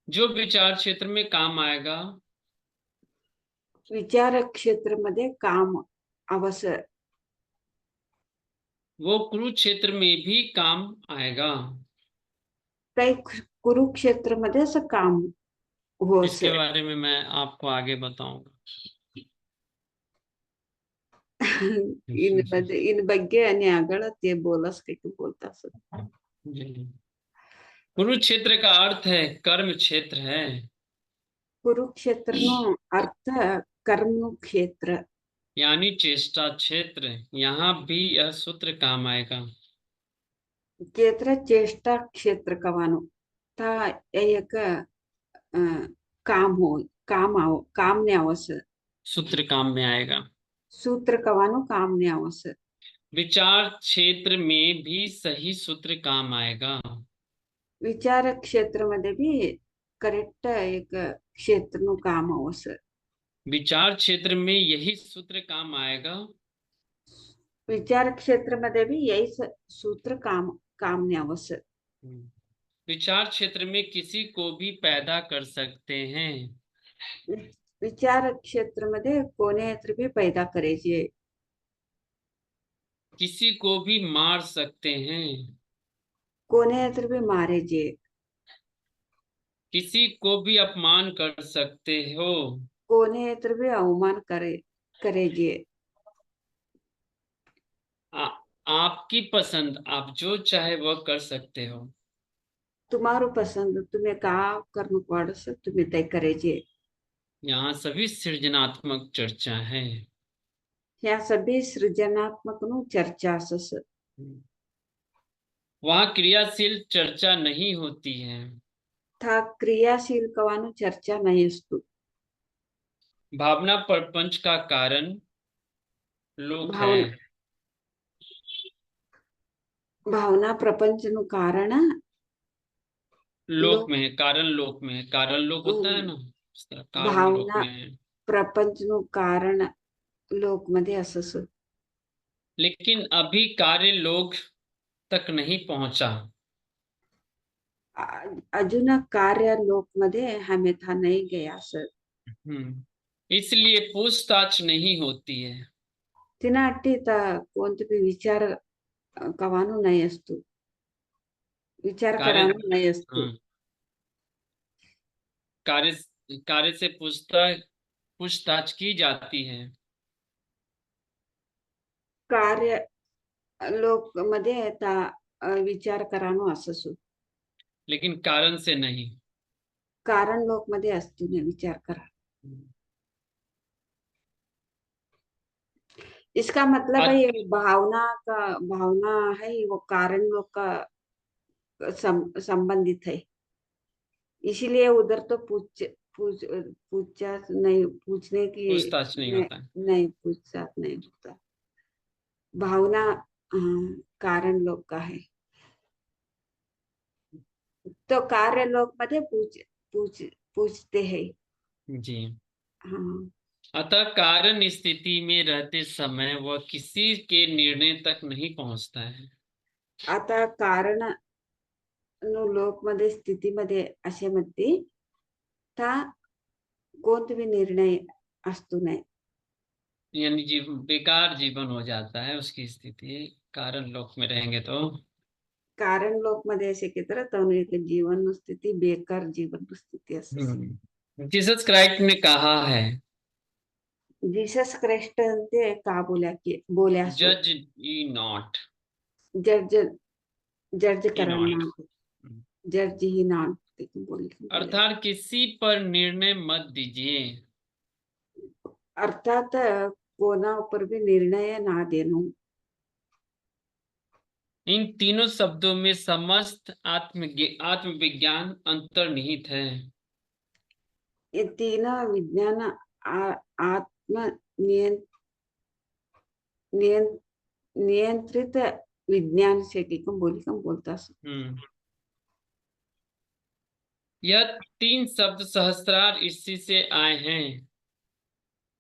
जो विचार क्षेत्र में काम आएगा, विचार क्षेत्र मध्ये काम अवसर वो कुरुक्षेत्र में भी काम आएगा। काही कुरुक्षेत्र मध्ये असं काम हो इसके सर. बारे में मैं आपको आगे बताऊंगा. ಇನ್ ಬಗ್ಗೆ ನೀ ಅಗಳತೆ ಬೋಲಸ್ಬೇಕು ಬೋಲ್ತಾ सर. जी. कुरुक्षेत्र का अर्थ है कर्म क्षेत्र है. ಕುರುಕ್ಷೇತ್ರನು ಅರ್ಥ कर्म क्षेत्र. यानी चेष्टा क्षेत्र. यहाँ भी यह सूत्र काम आएगा. क्षेत्र चेष्टा क्षेत्र कवानु ता एक काम हो काम आओ काम ने आवस. सूत्र काम में आएगा. सूत्र कवानु काम ने आवस. विचार क्षेत्र में भी सही सूत्र काम आएगा. विचार क्षेत्र मध्ये भी करेक्ट एक क्षेत्र नु काम आवस. विचार क्षेत्र में यही सूत्र काम आएगा. विचार क्षेत्र मध्ये भी यही सूत्र काम ने आवस. विचार क्षेत्र में किसी को भी पैदा कर सकते हैं. विचार क्षेत्र मध्ये कोणी भी पैदा करायचे. किसी को भी मार सकते हैं. कोणी भी मारायचे. किसी को भी अपमान कर सकते हो. कोणी भी अवमान करायचे. आपकी पसंद, आप जो चाहे वह कर सकते हो. तुम्हारो पसंद तुम्हें का करनु पाडस तुम्हें तय करायचे. यहाँ सभी सृजनात्मक चर्चा है. ह्या सभी सृजनात्मक नु चर्चा असस. वहाँ क्रियाशील चर्चा नहीं होती है. था क्रियाशील कवानु चर्चा नहीं असतो. भावना प्रपंच का कारण लोक है. भावना भावना प्रपंच नु कारण लोक लोक. में है. कारण लोक में है. कारण लोक होता है ना, इस तरह कारण लोक भावना में है. प्रपंच नु कारण लोक मध्ये असस. लेकिन अभी कार्य लोक तक नहीं पहुंचा. अजून कार्य लोक मध्ये हमें था नहीं गया सर. इसलिए पूछताछ नहीं होती है. तिना अट्टी कोणते भी विचार कवानु नहीं असतो. विचार कार्य करानु नहीं असतो. कार्य कार्य से पूछताछ की जाती है. कार्य लोक मध्ये ता विचार करानु अससो. लेकिन कारण से नहीं. कारण लोक मध्ये असतो ने विचार करा. इसका मतलब है ये भावना है वो कारण लोग का संबंधित है. इसीलिए उधर तो पूछा नहीं पूछने की पूछताछ नहीं होता है. नहीं पूछताछ नहीं होता. भावना कारण लोग का है. तो कार्य लोग मध्ये पूछते हैं. जी. हाँ. अतः कारण स्थिति में रहते समय वह किसी के निर्णय तक नहीं पहुंचता है. आता कारण लोक मध्ये स्थितीमध्ये असे म्हणते ता कोणते भी निर्णय असतो नाही. यानी बेकार जीवन हो जाता है उसकी स्थिति कारण लोक में रहेंगे तो. कारण लोक मध्ये असे की तर एक जीवन स्थिति बेकार जीवन स्थिति असते. जीसस क्राइस्ट ने कहा है, जीसस क्राइस्ट ते का बोल्या जज ye नॉट. जज जज Ye करना not. जज ही नॉट बोले. अर्थात किसी पर निर्णय मत दीजिए. अर्थात कोणा ऊपर भी निर्णय ना देनो. इन तीनों शब्दों में समस्त आत्मविज्ञान अंतर्निहित है. ये तीन विज्ञान आत्म नियंत्रित विज्ञान से बोलता. यह तीन शब्द सहस्त्रार इसी से आए हैं.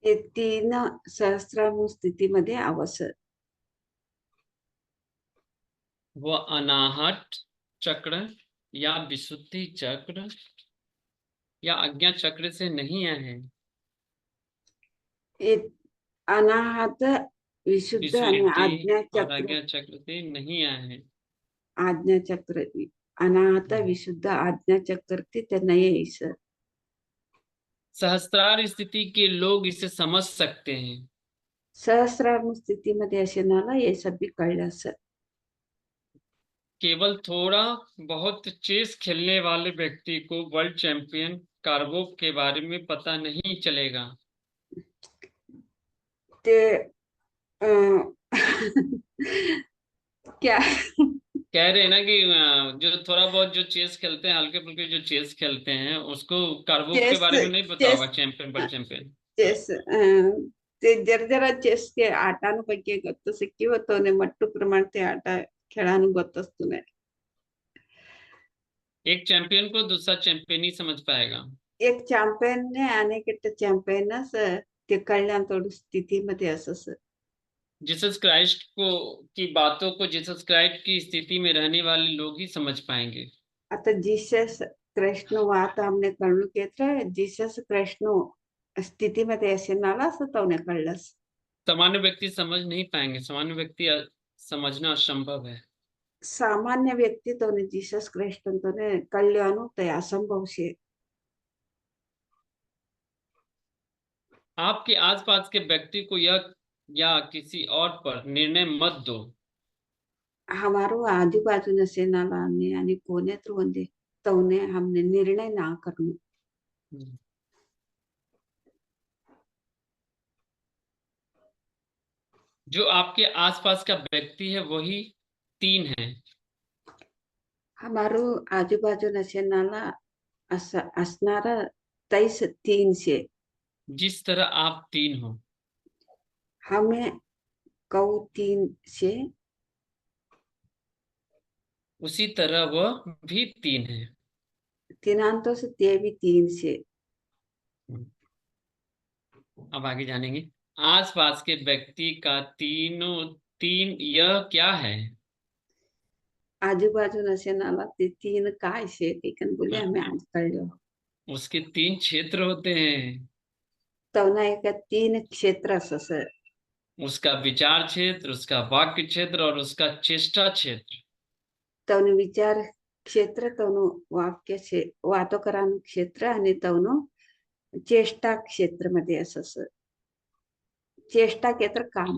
ये तीन सहस्त्रानु स्थिति मध्ये आवश्यक. वह अनाहत चक्र या विशुद्धि चक्र या आज्ञा चक्र से नहीं आए हैं. अनाहत विशुद्ध आणि आज्ञा चक्र से नहीं आए हैं. आज्ञा चक्र अनाहत विशुद्ध आज्ञा चक्रती ते नये ईश्वर सहस्त्रार स्थिति के लोग इसे समझ सकते हैं। सहस्रार स्थितीमध्ये असणारा हे सभी कळलं असं केवल थोड़ा बहुत चेस खेलने वाले व्यक्ति को वर्ल्ड चैंपियन कार्पोव के बारे में पता नहीं चलेगा। ते अं, क्या कह रहे हैं ना कि जो थोड़ा बहुत जो चेस खेलते हैं, हल्के फुल्के जो चेस खेलते हैं, उसको कार्पोव के चेस बारे में नहीं पता चेस होगा, चैंपियन वर्ल्ड चैंपियन। चेस ते जरा चेस के ಆಟನು ಬಗ್ಗೆ ಗೊತ್ತು ಸಿಕ್ಕಿವತ್ತವನೆ ಮಟ್ಟು ಪ್ರಮಾಣತೆ ಆಟ खेळानु ಗೊತ್ತಸ್ತುನೆ एक चैंपियन को दूसरा चैंपियन ही समझ पाएगा। एक चॅम्पियन ने अनेक चॅम्पियनच ते कळल्यान थोडी स्थितीमध्ये असं जीसस क्राइस्ट को की बातों को जीसस क्राइस्ट की स्थिति में रहने वाले लोग ही समझ पाएंगे। आता जीसस कृष्ण वात हमने कळू घेतलं जीसस कृष्ण स्थितीमध्ये असणारा असं तवने कळलंस सामान्य व्यक्ति समझ नहीं पाएंगे, सामान्य व्यक्ति समझना असंभव है। सामान्य व्यक्ती तोने जीसस कृष्ण तोने कल्याणु ते असंभव से आपके आसपास के व्यक्ति को यह या किसी और पर निर्णय मत दो। हमारो आजू बाजू नसे नाला आणि कोने तो वंदे तवने हमने निर्णय ना करनु जो आपके आसपास का व्यक्ति है वही तीन है। हमारो आजू बाजू नसे नाला असणारा तैस तीन से जिस तरह आप तीन हो, हमें कौ तीन से उसी तरह वह भी तीन है। तीनांतों से ते भी तीन से अब आगे जानेंगे। आसपास के व्यक्ति का तीनों तीन यह क्या है? आजू बाजू नसे नाला ते तीन काय से कन बोले हमें आज कर लो उसके तीन क्षेत्र होते हैं। तवना एक तीन क्षेत्र असं उसका विचार क्षेत्र, उसका वाक्य क्षेत्र और उसका चेष्टा क्षेत्र। तवनु विचार क्षेत्र तवनु वाक्य वातो करानु क्षेत्र आणि तवनु चेष्टा क्षेत्र मध्ये असं चेष्टा क्षेत्र काम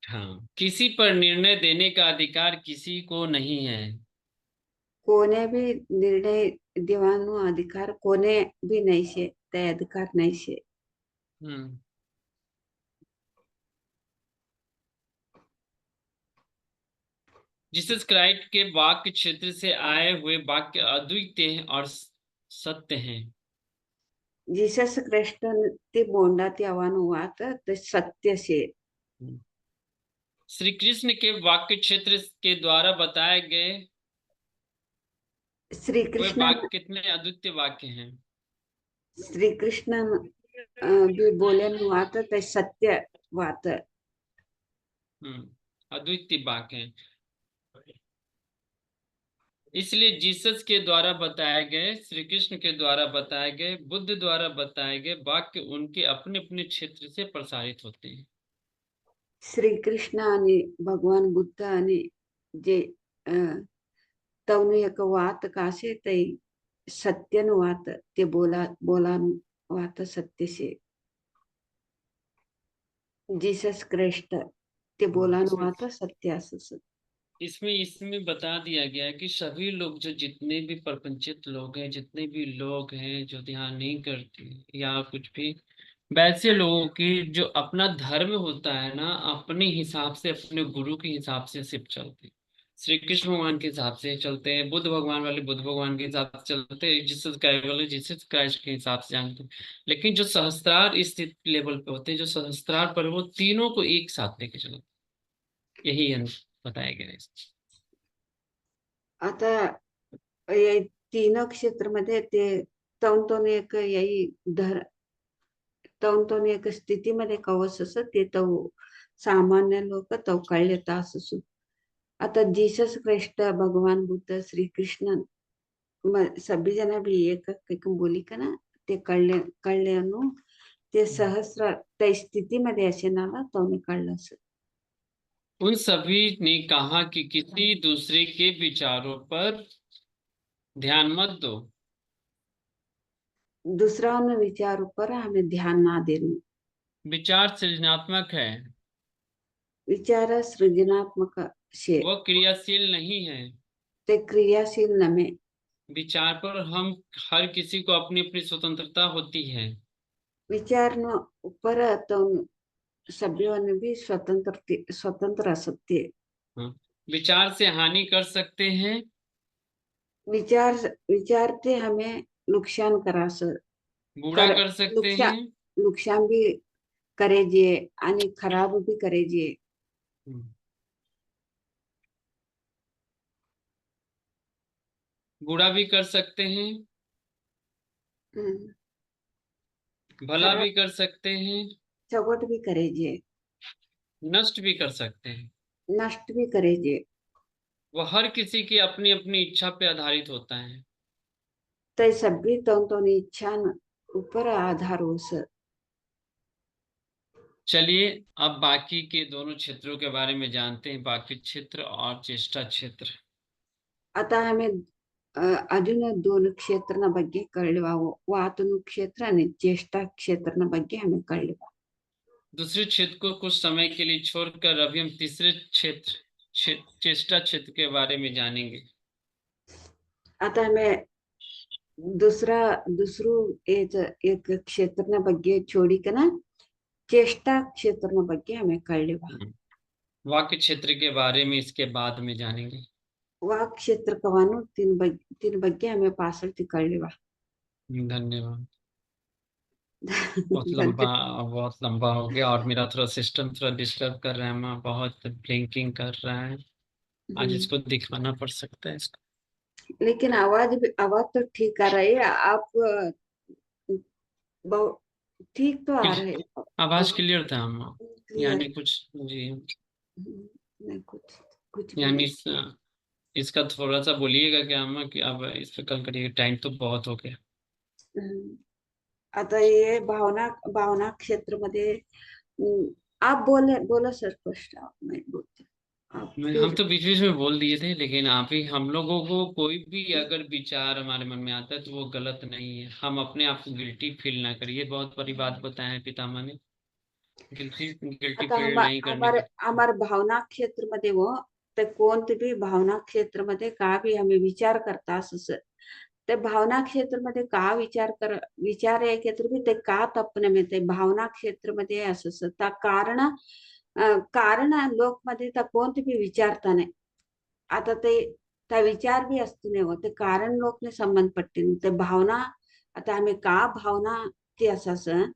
हाँ, किसी पर निर्णय देने का अधिकार किसी को नहीं है। कोने भी निर्णय देवानु अधिकार कोने भी नहीं से ते अधिकार नहीं से हम्म जीसस क्राइस्ट के वाक्य क्षेत्र से आए हुए वाक्य अद्वितीय और सत्य हैं। जीसस कृष्ण ते बोंडा ते आवानु वात ते सत्य से श्री कृष्ण के वाक्य क्षेत्र के द्वारा बताए गए श्री वे कृष्ण वाक्य कितने अद्वितीय वाक्य हैं। श्री कृष्ण भी बोले वात ते सत्य वात अद्वितीय वाक्य हैं। इसलिए जीसस के द्वारा बताए गए, श्री कृष्ण के द्वारा बताए गए, बुद्ध द्वारा बताए गए वाक्य उनके अपने अपने क्षेत्र से प्रसारित होते हैं। श्री कृष्ण आणि भगवान बुद्ध आणि जे तवनु एक वात कासे ते सत्यन वात ते बोलान वात सत्य से जीसस क्राइस्ट ते बोलान वात सत्य असं इसमें इसमें बता दिया गया है कि सभी लोग, जो जितने भी प्रपंचित लोग हैं, जितने भी लोग हैं जो ध्यान नहीं करते या कुछ भी, वैसे लोगों की जो अपना धर्म होता है ना, अपने हिसाब से, अपने गुरु के हिसाब से सिर्फ चलते हैं। श्री कृष्ण भगवान के हिसाब से चलते हैं, बुद्ध भगवान वाले बुद्ध भगवान के हिसाब से चलते हैं, जीसस क्राइस्ट वाले जीसस क्राइस्ट के हिसाब से जानते हैं। लेकिन जो सहस्त्रार स्थित लेवल पे होते हैं, जो सहस्त्रार पर, वो तीनों को एक साथ लेके चलते हैं। यही बताया गया है। आता या तीन क्षेत्र मध्ये ते तवतोन एक यही धर तवतोन एक स्थितीमध्ये कवच असं ते तव सामान्य लोक तव कळले असू आता जीसस क्राइस्ट भगवान बुद्ध श्री कृष्ण सभी जना भी एक बोली का ना ते कळले अनु ते सहस्र त्या स्थितीमध्ये असे नाला तवने कळलं असं उन सभी ने कहा कि किसी दूसरे के विचारों पर ध्यान मत दो। दूसरा ने विचार ऊपर हमें ध्यान ना देने। विचार सृजनात्मक है, विचार सृजनात्मक शे वह क्रियाशील नहीं है। ते क्रियाशील नमे। विचार पर हम हर किसी को अपनी अपनी स्वतंत्रता होती है। विचार न ऊपर तो सभ्यों ने भी स्वतंत्र स्वतंत्र असत्य। हाँ। विचार से हानि कर सकते हैं, विचार विचारते हमें नुकसान करा बुरा कर कर सकते नुकसान हैं। नुकसान भी करेजे आणि खराब भी करेजे। हम्म, बुरा भी कर सकते हैं, हम्म, भला खराब भी कर सकते हैं, चौकट भी करेजे, नष्ट भी कर सकते हैं। नष्ट भी करेजे। वह हर किसी की अपनी अपनी इच्छा पे आधारित होता है। ते सभी तो इच्छा ऊपर आधार हो सर। चलिए अब बाकी के दोनों क्षेत्रों के बारे में जानते हैं, बाकी क्षेत्र और चेष्टा क्षेत्र। आता हमें अजून दोन क्षेत्रನ ಬಗ್ಗೆ ಕಳೆಯುವ ವಾತನು ಕ್ಷೇತ್ರ आणि ज्येष्ठ क्षेत्रನ ಬಗ್ಗೆ हमें कळेवा। दूसरे क्षेत्र को कुछ समय के लिए छोड़कर अभी हम तीसरे चेष्टा क्षेत्र के बारे में जानेंगे। आता हमें दूसरा दूसरू एक क्षेत्रನ ಬಗ್ಗೆ छोड़िकना चेष्टा क्षेत्रನ ಬಗ್ಗೆ हमें कळेवा। वाक्य क्षेत्र के बारे में इसके बाद में जानेंगे। वाक क्षेत्र कवानु तीन ಬಗ್ಗೆ हमें पासळ कळेवा। धन्यवाद। धन्यवाद। बहुत लंबा हो गया और मेरा थोड़ा सिस्टम थोड़ा डिस्टर्ब कर रहा है, मैं बहुत ब्लिंकिंग कर रहा है। आज इसको दिखाना पड़ सकता है इसको। लेकिन आवाज तो ठीक आ रही है आप बहुत ठीक तो आ रहे हैं आवाज अब। क्लियर था हम, क्लियर। यानी कुछ जी, नहीं कुछ भी यानी नहीं। इसका थोड़ा सा बोलिएगा क्या हम कि अब इस पे कल करिए, टाइम तो बहुत हो गया। हम्म, आता ये भावना भावना क्षेत्र मध्ये आप बोले बोला सर स्पष्ट आप मैं बोलती आप मैं हम फिर। तो बीच बीच में बोल दिए थे, लेकिन आप ही हम लोगों को कोई भी अगर विचार हमारे मन में आता है तो वो गलत नहीं है, हम अपने आप को गिल्टी फील ना करिए। बहुत बड़ी बात बताया है पितामह ने, गिल्टी गिल्टी आता फील नहीं करने हमारे का। हमारे भावना क्षेत्र मध्ये वो ते कोणते भी भावना क्षेत्र मध्ये का भी हमें विचार करता असं ते भावना क्षेत्र मध्ये का विचार आहे की तर ते का तपन में ते भावना क्षेत्र मध्ये असं कारण कारण लोक मध्ये तर कोणते भी विचारता नाही। आता ते त्या विचार भी असते नाही हो ते कारण लोक ने संबंध पट्टी ते भावना। आता आम्ही का भावना ती असं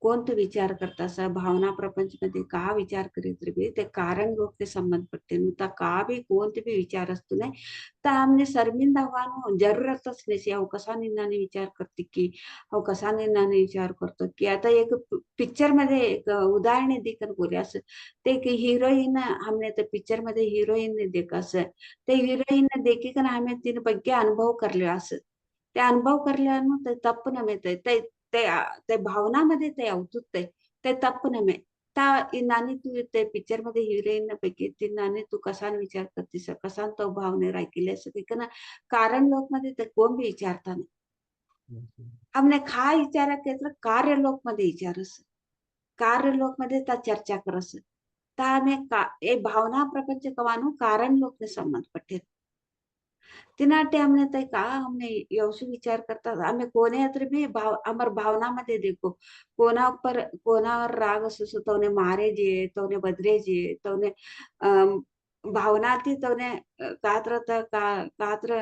कोणते विचार करता असा भावना प्रपंच मध्ये का विचार करीत रे ते कारण लोग ते संबंध पट्टे नुता का भी कोणते भी विचार असतो नाही तर हमने शर्मिंदा हुआनो जरूरतच नाही अहो कसा निंदाने विचार करते की अहो कसा निंदाने विचार करतो की आता एक पिक्चर मध्ये एक उदाहरण देकर बोले असं ते की हिरोईन हमने ते पिक्चर मध्ये हिरोईन ने देखा असं ते हिरोईन ने देखी का हमें तीन ಬಗ್ಗೆ अनुभव करले असं ते अनुभव करल्यानं ते तप्प नमेत ते ते ते भावनामध्ये ते अवतुत ते तप्प नमे ता ಈ नानी तू ते पिक्चर मध्ये हिरोईन पैकी ती नानी तू कसा विचार करतीस कसा तो भावने राखीले असं की ना कारण लोक मध्ये ते कोण भी विचारता नाही हमने खा विचार केत्र कार्य लोक मध्ये विचारस कार्य लोक मध्ये ता चर्चा करस ता हमें का ए भावना प्रपंच कवानु कारण लोक ने संबंध पट्टे तिनाटे हमने तय का हमने यवसु विचार करता हमें कोने अत्र भी अमर भावना मध्ये देखो कोणावर राग असो तोने मारे जे तोने बदरे जे तोने भावना ती तोने कात्र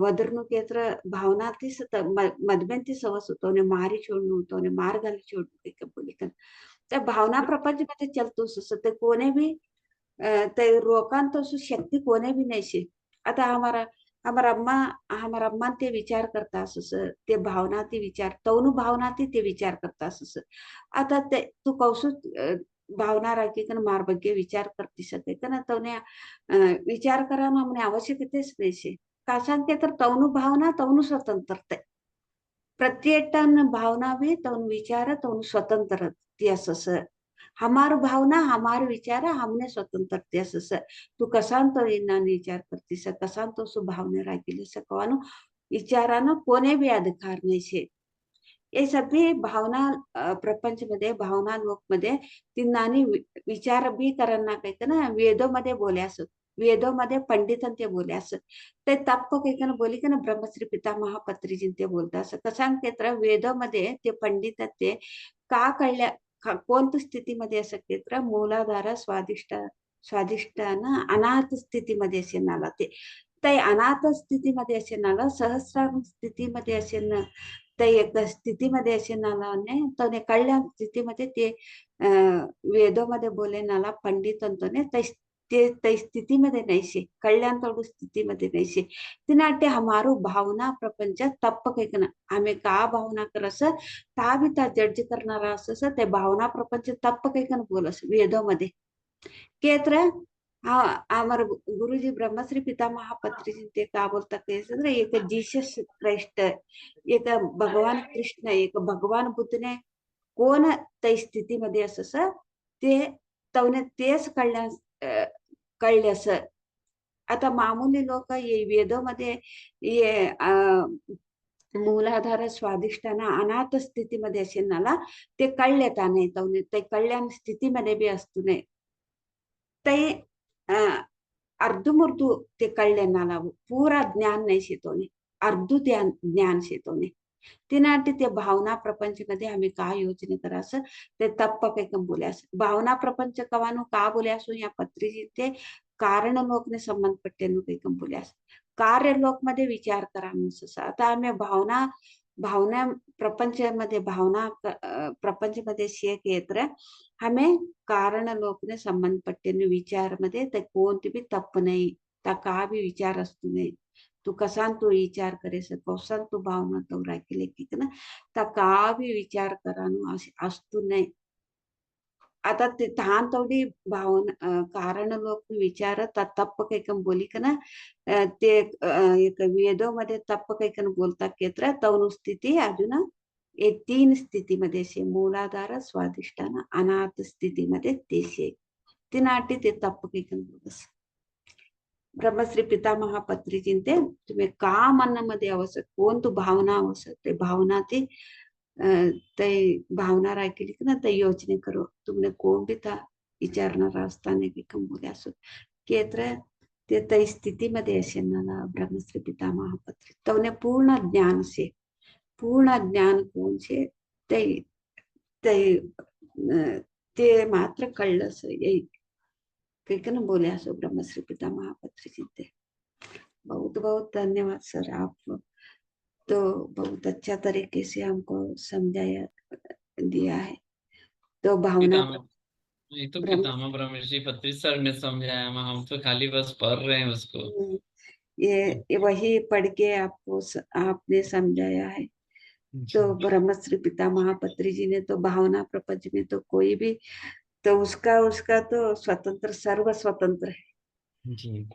वदरनुकेत्र भावना ती मदमेंती सवस तोने मारी छोड़नु तोने मार घाली छोड़नु के बोली कर त्या भावना प्रपंच मध्ये चलतो ते कोने भी ते रोकान तो शक्ती कोने भी नहीं से आता हमारा अम्मा ते विचार करता ते भावना ती विचार तवनु भावना ते विचार करता आता ते तू कौसु भावना राखी कन मार ಬಗ್ಗೆ विचार करती सके कन तवने विचार करा ना हमने आवश्यकतेच नहीं से कासान के तर तवनु भावना तवनु स्वतंत्रते प्रत्येकटन भावना भी तवनु विचार तवनु स्वतंत्र ती असं हमार भावना हमार विचार हमने स्वतंत्र तू कसान तो इन्ना विचार करतीस कसान तो सु भावने राखीले सकवानु विचारांना कोणे बी अधिकार नाही शे. हे सगळे भावना प्रपंच मध्ये भावना लोक मध्ये तिन्नानी विचार बी करना काही ना वेदोमध्ये बोल्यास वेदोमध्ये पंडितन ते बोल्यास ते तप्प काही बोली का ना ब्रह्मश्री पितामह पत्रीजी ते बोलतास कसा क्षेत्र वेदोमध्ये ते पंडित ते का कळल्या कोणत्या स्थितीमध्ये असं क्षेत्र मूलाधार स्वादिष्टान अनाथ स्थितीमध्ये असेल नाला ते अनाथ स्थितीमध्ये असेल नाला सहस्रार स्थितीमध्ये असेल ना त्या एक स्थितीमध्ये असेल नाला तो कल्याण स्थितीमध्ये ते वेदोमध्ये बोले नाला पंडित अंतोने ते स्थितीमध्ये नाहीशे कल्याण तोडू स्थितीमध्ये नाहीशे तिनाटे हमारू भावना प्रपंच तप्प कैकन आम्ही का भावना करस ता बी ता जड्ज करणारा असस ते भावना प्रपंच तप्प कैकन बोलस वेदोमध्ये केत्र हमारे गुरुजी ब्रह्मश्री पितामह पत्रीजी ते का बोलतात एक जीसस क्राइस्ट एक भगवान कृष्ण एक भगवान बुद्धने कोण त्या स्थितीमध्ये असस ते तवने तेच कळल्यास आता मामूली लोक ये वेदोमध्ये ये मूलाधार स्वादिष्टाना अनाथ स्थितीमध्ये असेल नाला ते कळलेता नाही तवने ते कल्याण स्थितीमध्ये बी असतो नाही ते अर्धमुर्धू ते कळले नाला पूरा ज्ञान नाही शेतवणे अर्धू ज्ञान शेतवणे तिनाटी ते भावना प्रपंच मध्ये आम्ही का योजने करास ते तप्प काही बोल्यास भावना प्रपंच कवानु का बोल्यासो या पत्रीजी ते कारण लोकने संबंध पट्टेनु काही बोल्यास कार्य लोक मध्ये विचार करा आता आम्ही भावना भावना प्रपंचामध्ये भावना प्रपंच मध्ये शेक येत हमें कारण लोकने संबंध पट्टेनु विचार मध्ये ते कोणती बी तप्प नाही त्या का बी विचार असतो नाही तू कसा तू विचार करेस कौसान तू भावना तो राखील की ना त्या का बी विचार करानु असतो नाही आता ते धान तेवढी भावना कारण लोक विचार तप्प काही बोली का ना ते एक वेदोमध्ये तप्प काही बोलतात केत्र तवनु स्थिती अजून हे 3 स्थितीमध्ये शे मूलाधार स्वादिष्टान अनाथ स्थितीमध्ये ते शे तिनाटी ते तप्प काही बोलस ब्रह्मश्री पितामह पत्रीजी ते तुम्ही का मनामध्ये आवश्यक कोण तू भावना आवश्यक ते भावना ते भावना राखली की ना ते योजने करो तुमने कोण बी था विचारणारा असताना की बोल्या असो केत्र ते त्या स्थितीमध्ये असेल ना ब्रह्मश्री पितामह पत्री तवने पूर्ण ज्ञान से पूर्ण ज्ञान कोण से ते ते मात्र कळलं कहकर बोले सो ब्रह्मश्री पितामह पत्रीजी ते बहुत बहुत धन्यवाद सर आप तो बहुत अच्छा तरीके से हमको समझाया दिया है तो भावना ये तो ब्रह्म पितामह ब्रह्मर्षि पत्री सर ने समझाया हम तो खाली बस पढ़ रहे हैं उसको ये वही पढ़ के आपको आपने समझाया है तो ब्रह्मश्री पितामह पत्री जी ने तो भावना प्रपंच में तो कोई भी तो उसका तो स्वतंत्र सर्व स्वतंत्र है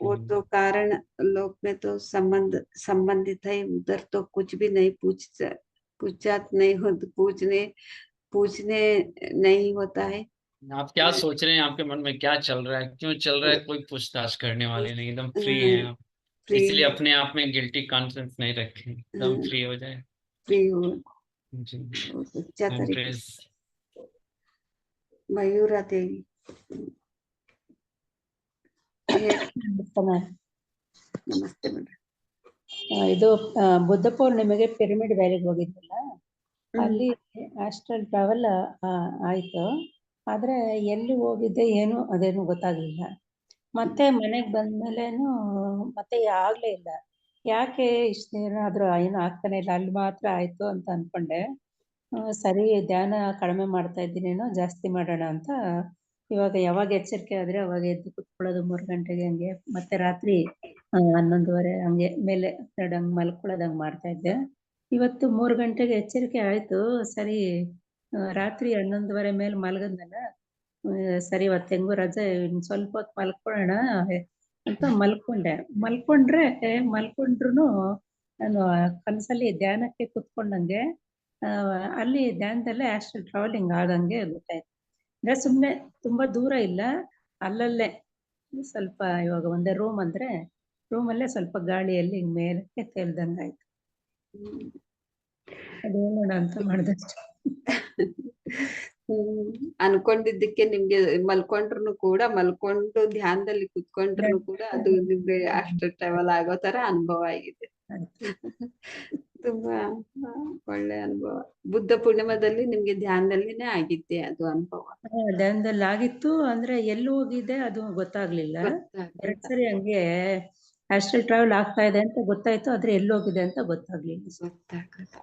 वो तो कारण लोक में तो संबंधित है उधर तो कुछ भी नहीं पूछा नहीं हो पूछने नहीं होता है आप क्या सोच रहे हैं आपके मन में क्या चल रहा है क्यों चल रहा है कोई पूछताछ करने वाले नहीं एकदम फ्री हैं आप फ्री इसलिए अपने आप में गिल्टी कॉन्शियस नहीं रखें एकदम फ्री हो जाए फ्री हो जी अच्छा तरीके एम्प्रेस से मयूरा देवी ನಮಸ್ತೆ ಮೇಡಮ್ ಇದು ಬುದ್ಧ ಪೌರ್ಣಿಮೆಗೆ ಪಿರಮಿಡ್ ವ್ಯಾಲಿಗೆ ಹೋಗಿದ್ವಲ್ಲ ಅಲ್ಲಿ ಆಸ್ಟ್ರಲ್ ಟ್ರಾವೆಲ್ ಆಯ್ತು ಆದ್ರೆ ಎಲ್ಲಿ ಹೋಗಿದ್ದೆ ಏನು ಅದೇನು ಗೊತ್ತಾಗ್ಲಿಲ್ಲ ಮತ್ತೆ ಮನೆಗೆ ಬಂದ್ಮೇಲೇನು ಮತ್ತೆ ಆಗ್ಲೇ ಇಲ್ಲ ಯಾಕೆ ಇಷ್ಟು ಏನಾದ್ರೂ ಏನು ಆಗ್ತಾನೆ ಇಲ್ಲ ಅಲ್ಲಿ ಮಾತ್ರ ಆಯ್ತು ಅಂತ ಅನ್ಕೊಂಡೆ ಸರಿ ಧ್ಯಾನ ಕಡಿಮೆ ಮಾಡ್ತಾ ಇದ್ದೀನೇನೋ ಜಾಸ್ತಿ ಮಾಡೋಣ ಅಂತ ಇವಾಗ ಯಾವಾಗ ಎಚ್ಚರಿಕೆ ಆದ್ರೆ ಅವಾಗ ಎದ್ದು ಕುತ್ಕೊಳ್ಳೋದು 3 ಗಂಟೆಗೆ ಹಂಗೆ ಮತ್ತೆ ರಾತ್ರಿ 11:30 ಹಂಗೆ ಮೇಲೆ ಹಂಗೆ ಮಲ್ಕೊಳ್ಳೋದಂಗೆ ಮಾಡ್ತಾ ಇದ್ದೆ ಇವತ್ತು 3 ಗಂಟೆಗೆ ಎಚ್ಚರಿಕೆ ಆಯ್ತು ಸರಿ ರಾತ್ರಿ 11:30 ಮೇಲೆ ಮಲಗದ್ನಲ್ಲ ಸರಿ ಇವತ್ತು ಹೆಂಗೋ ರಜೆ ಇನ್ನು ಸ್ವಲ್ಪ ಹೊತ್ತು ಮಲ್ಕೊಳ್ಳೋಣ ಅಂತ ಮಲ್ಕೊಂಡ್ರು ನಾನು ಕನಸಲ್ಲಿ ಧ್ಯಾನಕ್ಕೆ ಕುತ್ಕೊಂಡಂಗೆ ಅಲ್ಲಿ ಧ್ಯಾನದಲ್ಲೇ ಆಸ್ಟ್ರಲ್ ಟ್ರಾವೆಲಿಂಗ್ ಆಗಂಗೆ ಗೊತ್ತಾಯ್ತು ಅಂದ್ರೆ ಸುಮ್ಮನೆ ತುಂಬಾ ದೂರ ಇಲ್ಲ ಅಲ್ಲಲ್ಲೇ ಸ್ವಲ್ಪ ಇವಾಗ ಒಂದೇ ರೂಮ್ ಅಂದ್ರೆ ರೂಮಲ್ಲೇ ಸ್ವಲ್ಪ ಗಾಳಿಯಲ್ಲಿ ಮೇಲಕ್ಕೆ ತೇಲ್ದಂಗಾಯ್ತು ಹ್ಮ್. ಅದು ಹೇಳೋಣ ಅಂತ ಮಾಡ್ದಷ್ಟೇ. ಅನ್ಕೊಂಡಿದ್ದಕ್ಕೆ ನಿಮ್ಗೆ ಮಲ್ಕೊಂಡ್ರು ಕೂಡ ಮಲ್ಕೊಂಡು ಧ್ಯಾನದಲ್ಲಿ ಕುತ್ಕೊಂಡ್ರು ಕೂಡ ಅದು ನಿಮ್ಗೆ ಅಷ್ಟು ಟ್ರಾವೆಲ್ ಆಗೋ ತರ ಅನುಭವ ಆಗಿದೆ. ತುಂಬಾ ಒಳ್ಳೆ ಅನುಭವ. ಬುದ್ಧ ಪೂರ್ಣಿಮಾದಲ್ಲಿ ನಿಮ್ಗೆ ಧ್ಯಾನದಲ್ಲಿನೇ ಆಗಿದ್ದೆ ಅದು ಅನುಭವ. ಧ್ಯಾನದಲ್ಲಿ ಆಗಿತ್ತು. ಅಂದ್ರೆ ಎಲ್ಲಿ ಹೋಗಿದೆ ಅದು ಗೊತ್ತಾಗ್ಲಿಲ್ಲ. ಗೊತ್ತಾಗ್ಲಿಲ್ಲ. 2 ಸರಿ ಹಂಗೆ ಆಸ್ಟ್ರಲ್ ಟ್ರಾವೆಲ್ ಆಗ್ತಾ ಇದೆ ಅಂತ ಗೊತ್ತಾಯ್ತು, ಆದ್ರೆ ಎಲ್ಲಿ ಹೋಗಿದೆ ಅಂತ ಗೊತ್ತಾಗ್ಲಿಲ್ಲ. ಗೊತ್ತಾಗಲ್ಲ.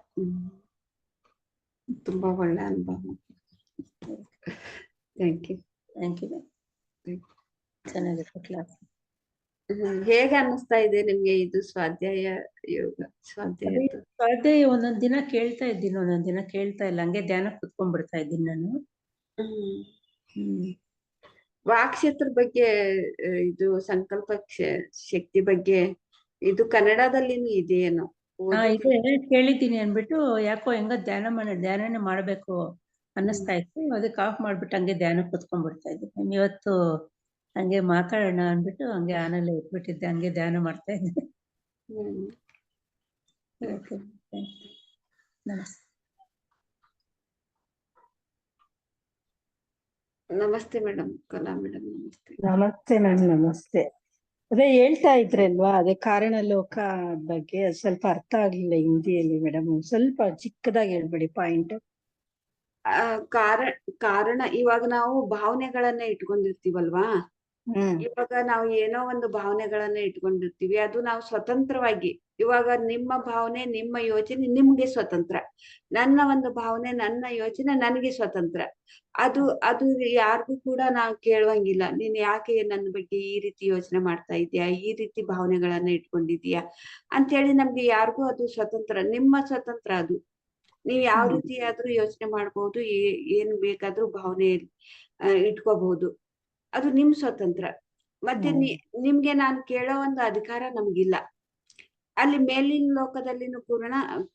ತುಂಬಾ ಒಳ್ಳೆ ಅನುಭವ. Thank you. Thank you. ಚೆನ್ನಾಗಿತ್ತು ಕ್ಲಾಸ್. ಹೇಗೆ ಅನ್ನಿಸ್ತಾ ಇದೆ ನಿಮ್ಗೆ ಇದು ಸ್ವಾಧ್ಯಾಯ ಯೋಗ? ಸ್ವಾಧ್ಯಾಯ ಒಂದೊಂದ್ ದಿನ ಕೇಳ್ತಾ ಇದ್ದೀನಿ, ಒಂದೊಂದ್ ದಿನ ಕೇಳ್ತಾ ಇಲ್ಲ. ಹಂಗೆ ಧ್ಯಾನ ಕುತ್ಕೊಂಡ್ಬಿಡ್ತಾ ಇದ್ದೀನಿ ನಾನು. ವಾಕ್ಕ್ಷೇತ್ರ ಬಗ್ಗೆ, ಇದು ಸಂಕಲ್ಪ ಶಕ್ತಿ ಬಗ್ಗೆ ಇದು ಕನ್ನಡದಲ್ಲಿನೂ ಇದೆಯೇನೋ? ಇದೆ ಕೇಳಿದ್ದೀನಿ ಅನ್ಬಿಟ್ಟು ಯಾಕೋ ಹೆಂಗ ಧ್ಯಾನನೇ ಮಾಡ್ಬೇಕು ಅನ್ನಿಸ್ತಾ ಇತ್ತು. ಅದಕ್ಕೆ ಆಫ್ ಮಾಡ್ಬಿಟ್ಟು ಹಂಗೆ ಧ್ಯಾನ ಕುತ್ಕೊಂಡ್ಬಿಡ್ತಾ ಇದ್ದೀನಿ. ಇವತ್ತು ಹಂಗೆ ಮಾತಾಡೋಣ ಅನ್ಬಿಟ್ಟು ಹಂಗೆ ಆನಲ್ಲೇ ಇಟ್ಬಿಟ್ಟಿದ್ದೆ, ಹಂಗೆ ಧ್ಯಾನ ಮಾಡ್ತಾ ಇದ್ದೆ. ನಮಸ್ತೆ. ನಮಸ್ತೆ ಮೇಡಮ್, ಕಲಾ ಮೇಡಮ್. ನಮಸ್ತೆ. ನಮಸ್ತೆ ಮ್ಯಾಮ್. ನಮಸ್ತೆ. ಅದೇ ಹೇಳ್ತಾ ಇದ್ರಲ್ವಾ, ಅದೇ ಕಾರಣ ಲೋಕ ಬಗ್ಗೆ ಸ್ವಲ್ಪ ಅರ್ಥ ಆಗ್ಲಿಲ್ಲ ಹಿಂದಿಯಲ್ಲಿ ಮೇಡಮ್. ಸ್ವಲ್ಪ ಚಿಕ್ಕದಾಗಿ ಹೇಳ್ಬಿಡಿ ಪಾಯಿಂಟ್. ಕಾರಣ ಇವಾಗ ನಾವು ಭಾವನೆಗಳನ್ನ ಇಟ್ಕೊಂಡಿರ್ತೀವಲ್ವಾ. ಇವಾಗ ನಾವು ಏನೋ ಒಂದು ಭಾವನೆಗಳನ್ನ ಇಟ್ಕೊಂಡಿರ್ತೀವಿ, ಅದು ನಾವು ಸ್ವತಂತ್ರವಾಗಿ, ಇವಾಗ ನಿಮ್ಮ ಭಾವನೆ ನಿಮ್ಮ ಯೋಚನೆ ನಿಮ್ಗೆ ಸ್ವತಂತ್ರ, ನನ್ನ ಒಂದು ಭಾವನೆ ನನ್ನ ಯೋಚನೆ ನನಗೆ ಸ್ವತಂತ್ರ. ಅದು ಯಾರಿಗೂ ಕೂಡ ನಾವು ಕೇಳುವಂಗಿಲ್ಲ. ನೀನ್ ಯಾಕೆ ನನ್ನ ಬಗ್ಗೆ ಈ ರೀತಿ ಯೋಚನೆ ಮಾಡ್ತಾ ಇದೀಯಾ, ಈ ರೀತಿ ಭಾವನೆಗಳನ್ನ ಇಟ್ಕೊಂಡಿದೀಯಾ ಅಂತೇಳಿ ನಮ್ಗೆ ಯಾರಿಗೂ ಅದು ಸ್ವತಂತ್ರ, ನಿಮ್ಮ ಸ್ವತಂತ್ರ ಅದು. ನೀವ್ ಯಾವ ರೀತಿ ಆದ್ರೂ ಯೋಚನೆ ಮಾಡ್ಬೋದು, ಏನ್ ಬೇಕಾದ್ರೂ ಭಾವನೆ ಇಟ್ಕೋಬಹುದು, ಅದು ನಿಮ್ ಸ್ವತಂತ್ರ. ಮತ್ತೆ ನಿಮ್ಗೆ ನಾನು ಕೇಳೋ ಒಂದು ಅಧಿಕಾರ ನಮ್ಗಿಲ್ಲ. ಅಲ್ಲಿ ಮೇಲಿನ ಲೋಕದಲ್ಲಿನೂ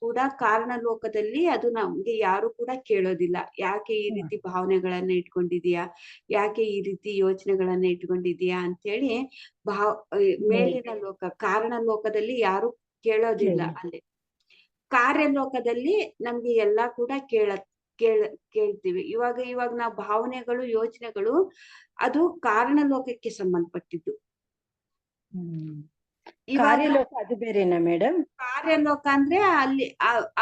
ಕೂಡ ಕಾರಣ ಲೋಕದಲ್ಲಿ ಅದು ನಮ್ಗೆ ಯಾರು ಕೂಡ ಕೇಳೋದಿಲ್ಲ. ಯಾಕೆ ಈ ರೀತಿ ಭಾವನೆಗಳನ್ನ ಇಟ್ಕೊಂಡಿದೀಯಾ, ಯಾಕೆ ಈ ರೀತಿ ಯೋಚನೆಗಳನ್ನ ಇಟ್ಕೊಂಡಿದೀಯಾ ಅಂತೇಳಿ ಮೇಲಿನ ಲೋಕ ಕಾರಣ ಲೋಕದಲ್ಲಿ ಯಾರು ಕೇಳೋದಿಲ್ಲ. ಅಲ್ಲಿ ಕಾರ್ಯಲೋಕದಲ್ಲಿ ನಮ್ಗೆ ಎಲ್ಲಾ ಕೂಡ ಕೇಳ್ತೀವಿ. ಇವಾಗ ನಾವು ಭಾವನೆಗಳು ಯೋಚನೆಗಳು ಅದು ಕಾರಣ ಲೋಕಕ್ಕೆ ಸಂಬಂಧಪಟ್ಟಿದ್ದು. ಕಾರ್ಯಲೋಕ ಅದು ಬೇರೆನಾ ಮೇಡಮ್? ಕಾರ್ಯಲೋಕ ಅಂದ್ರೆ ಅಲ್ಲಿ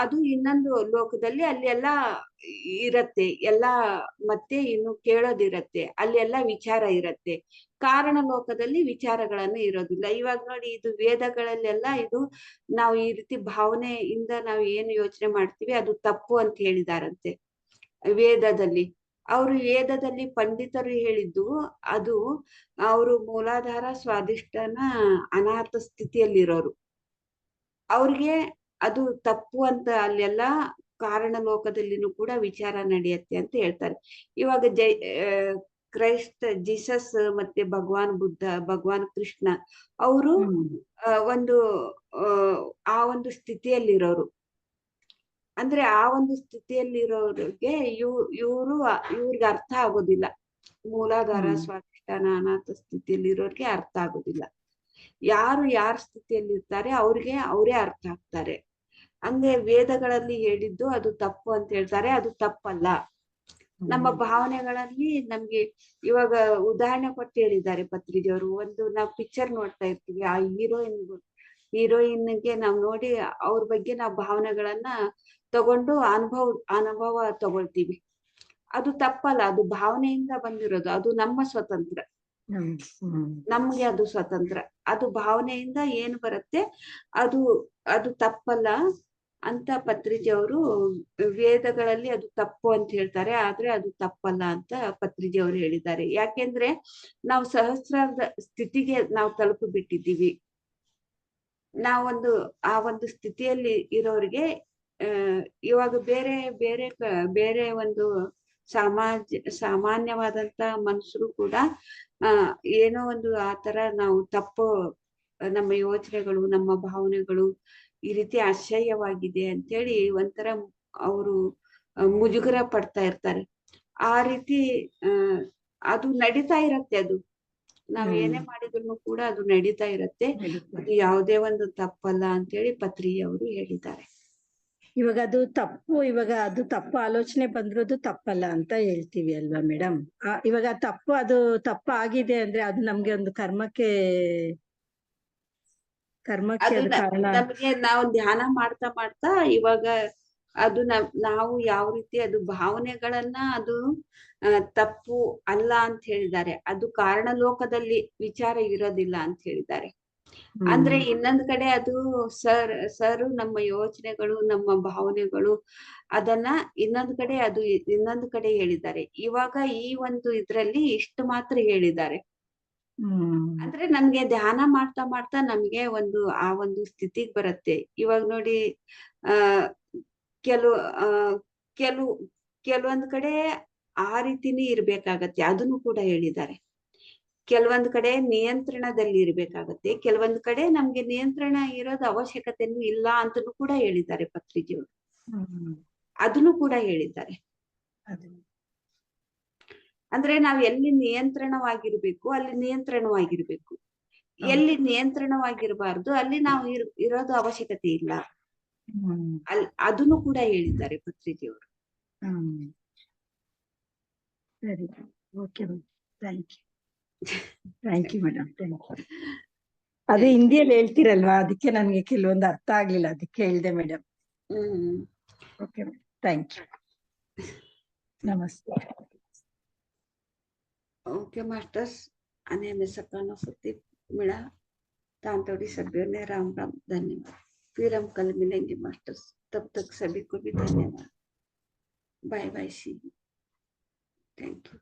ಅದು ಇನ್ನೊಂದು ಲೋಕದಲ್ಲಿ ಅಲ್ಲಿ ಎಲ್ಲಾ ಇರತ್ತೆ, ಎಲ್ಲಾ ಮತ್ತೆ ಇನ್ನು ಕೇಳೋದಿರತ್ತೆ, ಅಲ್ಲಿ ಎಲ್ಲಾ ವಿಚಾರ ಇರತ್ತೆ. ಕಾರಣ ಲೋಕದಲ್ಲಿ ವಿಚಾರಗಳನ್ನ ಇರೋದಿಲ್ಲ. ಇವಾಗ ನೋಡಿ, ಇದು ವೇದಗಳಲ್ಲೆಲ್ಲ ಇದು ನಾವು ಈ ರೀತಿ ಭಾವನೆಯಿಂದ ನಾವು ಏನು ಯೋಚನೆ ಮಾಡ್ತೀವಿ ಅದು ತಪ್ಪು ಅಂತ ಹೇಳಿದಾರಂತೆ ವೇದದಲ್ಲಿ. ವೇದದಲ್ಲಿ ಪಂಡಿತರು ಹೇಳಿದ್ದು ಅದು ಅವರು ಮೂಲಾಧಾರ ಸ್ವಾದಿಷ್ಟನ ಅನಾಥ ಸ್ಥಿತಿಯಲ್ಲಿರೋರು, ಅವ್ರಿಗೆ ಅದು ತಪ್ಪು ಅಂತ ಅಲ್ಲೆಲ್ಲ ಕಾರಣ ಲೋಕದಲ್ಲಿನೂ ಕೂಡ ವಿಚಾರ ನಡೆಯುತ್ತೆ ಅಂತ ಹೇಳ್ತಾರೆ. ಇವಾಗ ಜೀಸಸ್ ಮತ್ತೆ ಭಗವಾನ್ ಬುದ್ಧ, ಭಗವಾನ್ ಕೃಷ್ಣ ಅವರು ಆ ಒಂದು ಸ್ಥಿತಿಯಲ್ಲಿರೋರು. ಅಂದ್ರೆ ಆ ಒಂದು ಸ್ಥಿತಿಯಲ್ಲಿರೋರಿಗೆ ಇವ್ರಿಗೆ ಅರ್ಥ ಆಗೋದಿಲ್ಲ. ಮೂಲಾಧಾರ ಸ್ವಾಧಿಷ್ಠಾನ ಅನಾಥ ಸ್ಥಿತಿಯಲ್ಲಿರೋರ್ಗೆ ಅರ್ಥ ಆಗೋದಿಲ್ಲ. ಯಾರ ಸ್ಥಿತಿಯಲ್ಲಿ ಇರ್ತಾರೆ ಅವ್ರಿಗೆ ಅವರೇ ಅರ್ಥ ಆಗ್ತಾರೆ. ಹಂಗೆ ವೇದಗಳಲ್ಲಿ ಹೇಳಿದ್ದು ಅದು ತಪ್ಪು ಅಂತ ಹೇಳ್ತಾರೆ, ಅದು ತಪ್ಪಲ್ಲ. ನಮ್ಮ ಭಾವನೆಗಳಲ್ಲಿ ನಮ್ಗೆ ಇವಾಗ ಉದಾಹರಣೆ ಕೊಟ್ಟು ಹೇಳಿದ್ದಾರೆ ಪತ್ರಿಜಿಯವರು. ನಾವು ಪಿಕ್ಚರ್ ನೋಡ್ತಾ ಇರ್ತೀವಿ, ಆ ಹೀರೋಯಿನ್ಗೆ ನಾವ್ ನೋಡಿ ಅವ್ರ ಬಗ್ಗೆ ನಾವು ಭಾವನೆಗಳನ್ನ ತಗೊಂಡು ಅನುಭವ ತಗೊಳ್ತೀವಿ. ಅದು ತಪ್ಪಲ್ಲ, ಅದು ಭಾವನೆಯಿಂದ ಬಂದಿರೋದು, ಅದು ನಮ್ಮ ಸ್ವತಂತ್ರ. ನಮ್ಗೆ ಅದು ಸ್ವತಂತ್ರ. ಅದು ಭಾವನೆಯಿಂದ ಏನು ಬರುತ್ತೆ ಅದು ತಪ್ಪಲ್ಲ ಅಂತ ಪತ್ರಿಜಿಯವರು ವೇದಗಳಲ್ಲಿ ಅದು ತಪ್ಪು ಅಂತ ಹೇಳ್ತಾರೆ, ಆದ್ರೆ ಅದು ತಪ್ಪಲ್ಲ ಅಂತ ಪತ್ರಿಜಿಯವರು ಹೇಳಿದ್ದಾರೆ. ಯಾಕೆಂದ್ರೆ ನಾವು ಸಹಸ್ರಾರದ ಸ್ಥಿತಿಗೆ ನಾವು ತಲುಪಿ ಬಿಟ್ಟಿದ್ದೀವಿ. ಆ ಒಂದು ಸ್ಥಿತಿಯಲ್ಲಿ ಇರೋರಿಗೆ ಇವಾಗ ಬೇರೆ ಒಂದು ಸಾಮಾನ್ಯವಾದಂತ ಮನುಷ್ಯರು ಕೂಡ ಏನೋ ಒಂದು ಆತರ ನಾವು ತಪ್ಪು, ನಮ್ಮ ಯೋಚನೆಗಳು ನಮ್ಮ ಭಾವನೆಗಳು ಈ ರೀತಿ ಅಸಹ್ಯವಾಗಿದೆ ಅಂತೇಳಿ ಒಂಥರ ಅವರು ಮುಜುಗರ ಪಡ್ತಾ ಇರ್ತಾರೆ. ಆ ರೀತಿ ಅದು ನಡೀತಾ ಇರತ್ತೆ. ಅದು ನಾವ್ ಏನೇ ಮಾಡಿದ್ರು ಕೂಡ ಅದು ನಡೀತಾ ಇರತ್ತೆ. ಅದು ಯಾವುದೇ ಒಂದು ತಪ್ಪಲ್ಲ ಅಂತೇಳಿ ಪತ್ರಿಯವರು ಹೇಳಿದ್ದಾರೆ. ಇವಾಗ ಅದು ತಪ್ಪು ಆಲೋಚನೆ ಬಂದಿರೋದು ತಪ್ಪಲ್ಲ ಅಂತ ಹೇಳ್ತೀವಿ ಅಲ್ವಾ ಮೇಡಮ್? ಇವಾಗ ಅದು ತಪ್ಪು ಆಗಿದೆ ಅಂದ್ರೆ ಅದು ನಮ್ಗೆ ಒಂದು ಕರ್ಮಕ್ಕೆ ಅದು ಅದು ಕಾರಣ. ನಮಗೆ ನಾವು ಧ್ಯಾನ ಮಾಡ್ತಾ ಮಾಡ್ತಾ ಇವಾಗ ಅದು ನಾವು ಯಾವ ರೀತಿ ಅದು ಭಾವನೆಗಳನ್ನ ಅದು ತಪ್ಪು ಅಲ್ಲ ಅಂತ ಹೇಳಿದ್ದಾರೆ. ಅದು ಕಾರಣ ಲೋಕದಲ್ಲಿ ವಿಚಾರ ಇರೋದಿಲ್ಲ ಅಂತ ಹೇಳಿದ್ದಾರೆ. ಅಂದ್ರೆ ಇನ್ನೊಂದ್ ಕಡೆ ಅದು ಸರ್ ನಮ್ಮ ಯೋಚನೆಗಳು, ನಮ್ಮ ಭಾವನೆಗಳು ಅದನ್ನ ಇನ್ನೊಂದು ಕಡೆ ಹೇಳಿದ್ದಾರೆ. ಇವಾಗ ಈ ಒಂದು ಇದ್ರಲ್ಲಿ ಇಷ್ಟು ಮಾತ್ರ ಹೇಳಿದ್ದಾರೆ. ಅಂದ್ರೆ ನಮ್ಗೆ ಧ್ಯಾನ ಮಾಡ್ತಾ ಮಾಡ್ತಾ ನಮ್ಗೆ ಆ ಒಂದು ಸ್ಥಿತಿಗ್ ಬರುತ್ತೆ. ಇವಾಗ ನೋಡಿ ಕೆಲವೊಂದ್ ಕಡೆ ಆ ರೀತಿನೇ ಇರ್ಬೇಕಾಗತ್ತೆ, ಅದನ್ನು ಕೂಡ ಹೇಳಿದ್ದಾರೆ. ಕೆಲವೊಂದ್ ಕಡೆ ನಿಯಂತ್ರಣದಲ್ಲಿ ಇರ್ಬೇಕಾಗತ್ತೆ, ಕೆಲವೊಂದ್ ಕಡೆ ನಮ್ಗೆ ನಿಯಂತ್ರಣ ಇರೋದು ಅವಶ್ಯಕತೆನೂ ಇಲ್ಲ ಅಂತನೂ ಕೂಡ ಹೇಳಿದ್ದಾರೆ ಪತ್ರಿಜಿಯವರು. ಅದನ್ನು ಕೂಡ ಹೇಳಿದ್ದಾರೆ. ಅಂದ್ರೆ ನಾವ್ ಎಲ್ಲಿ ನಿಯಂತ್ರಣವಾಗಿರ್ಬೇಕು ಅಲ್ಲಿ ನಿಯಂತ್ರಣವಾಗಿರ್ಬೇಕು, ಎಲ್ಲಿ ನಿಯಂತ್ರಣವಾಗಿರ್ಬಾರ್ದು ಅಲ್ಲಿ ನಾವು ಇರೋದು ಅವಶ್ಯಕತೆ ಇಲ್ಲ. ಅದನ್ನು ಕೂಡ ಹೇಳಿದ್ದಾರೆ ಪತ್ರಿಜಿಯವರು. ಸರಿ, ಓಕೆ, ಥ್ಯಾಂಕ್ ಯು ಮೇಡಮ್. ಅದು ಹಿಂದಿಯಲ್ಲಿ ಹೇಳ್ತಿರಲ್ವಾ, ಅದಕ್ಕೆ ನನ್ಗೆ ಕೆಲವೊಂದು ಅರ್ಥ ಆಗ್ಲಿಲ್ಲ, ಅದಕ್ಕೆ ಹೇಳ್ದೆ madam. Okay madam, thank you, ನಮಸ್ತೆ. ओके मास्टर्स, आने में सकाना फुर्ती मिला, तांतोड़ी सभी ने राम राम, धन्यवाद। फिर हम कल मिलेंगे मास्टर्स, तब तक सभी को भी धन्यवाद। Bye bye, see you, thank you.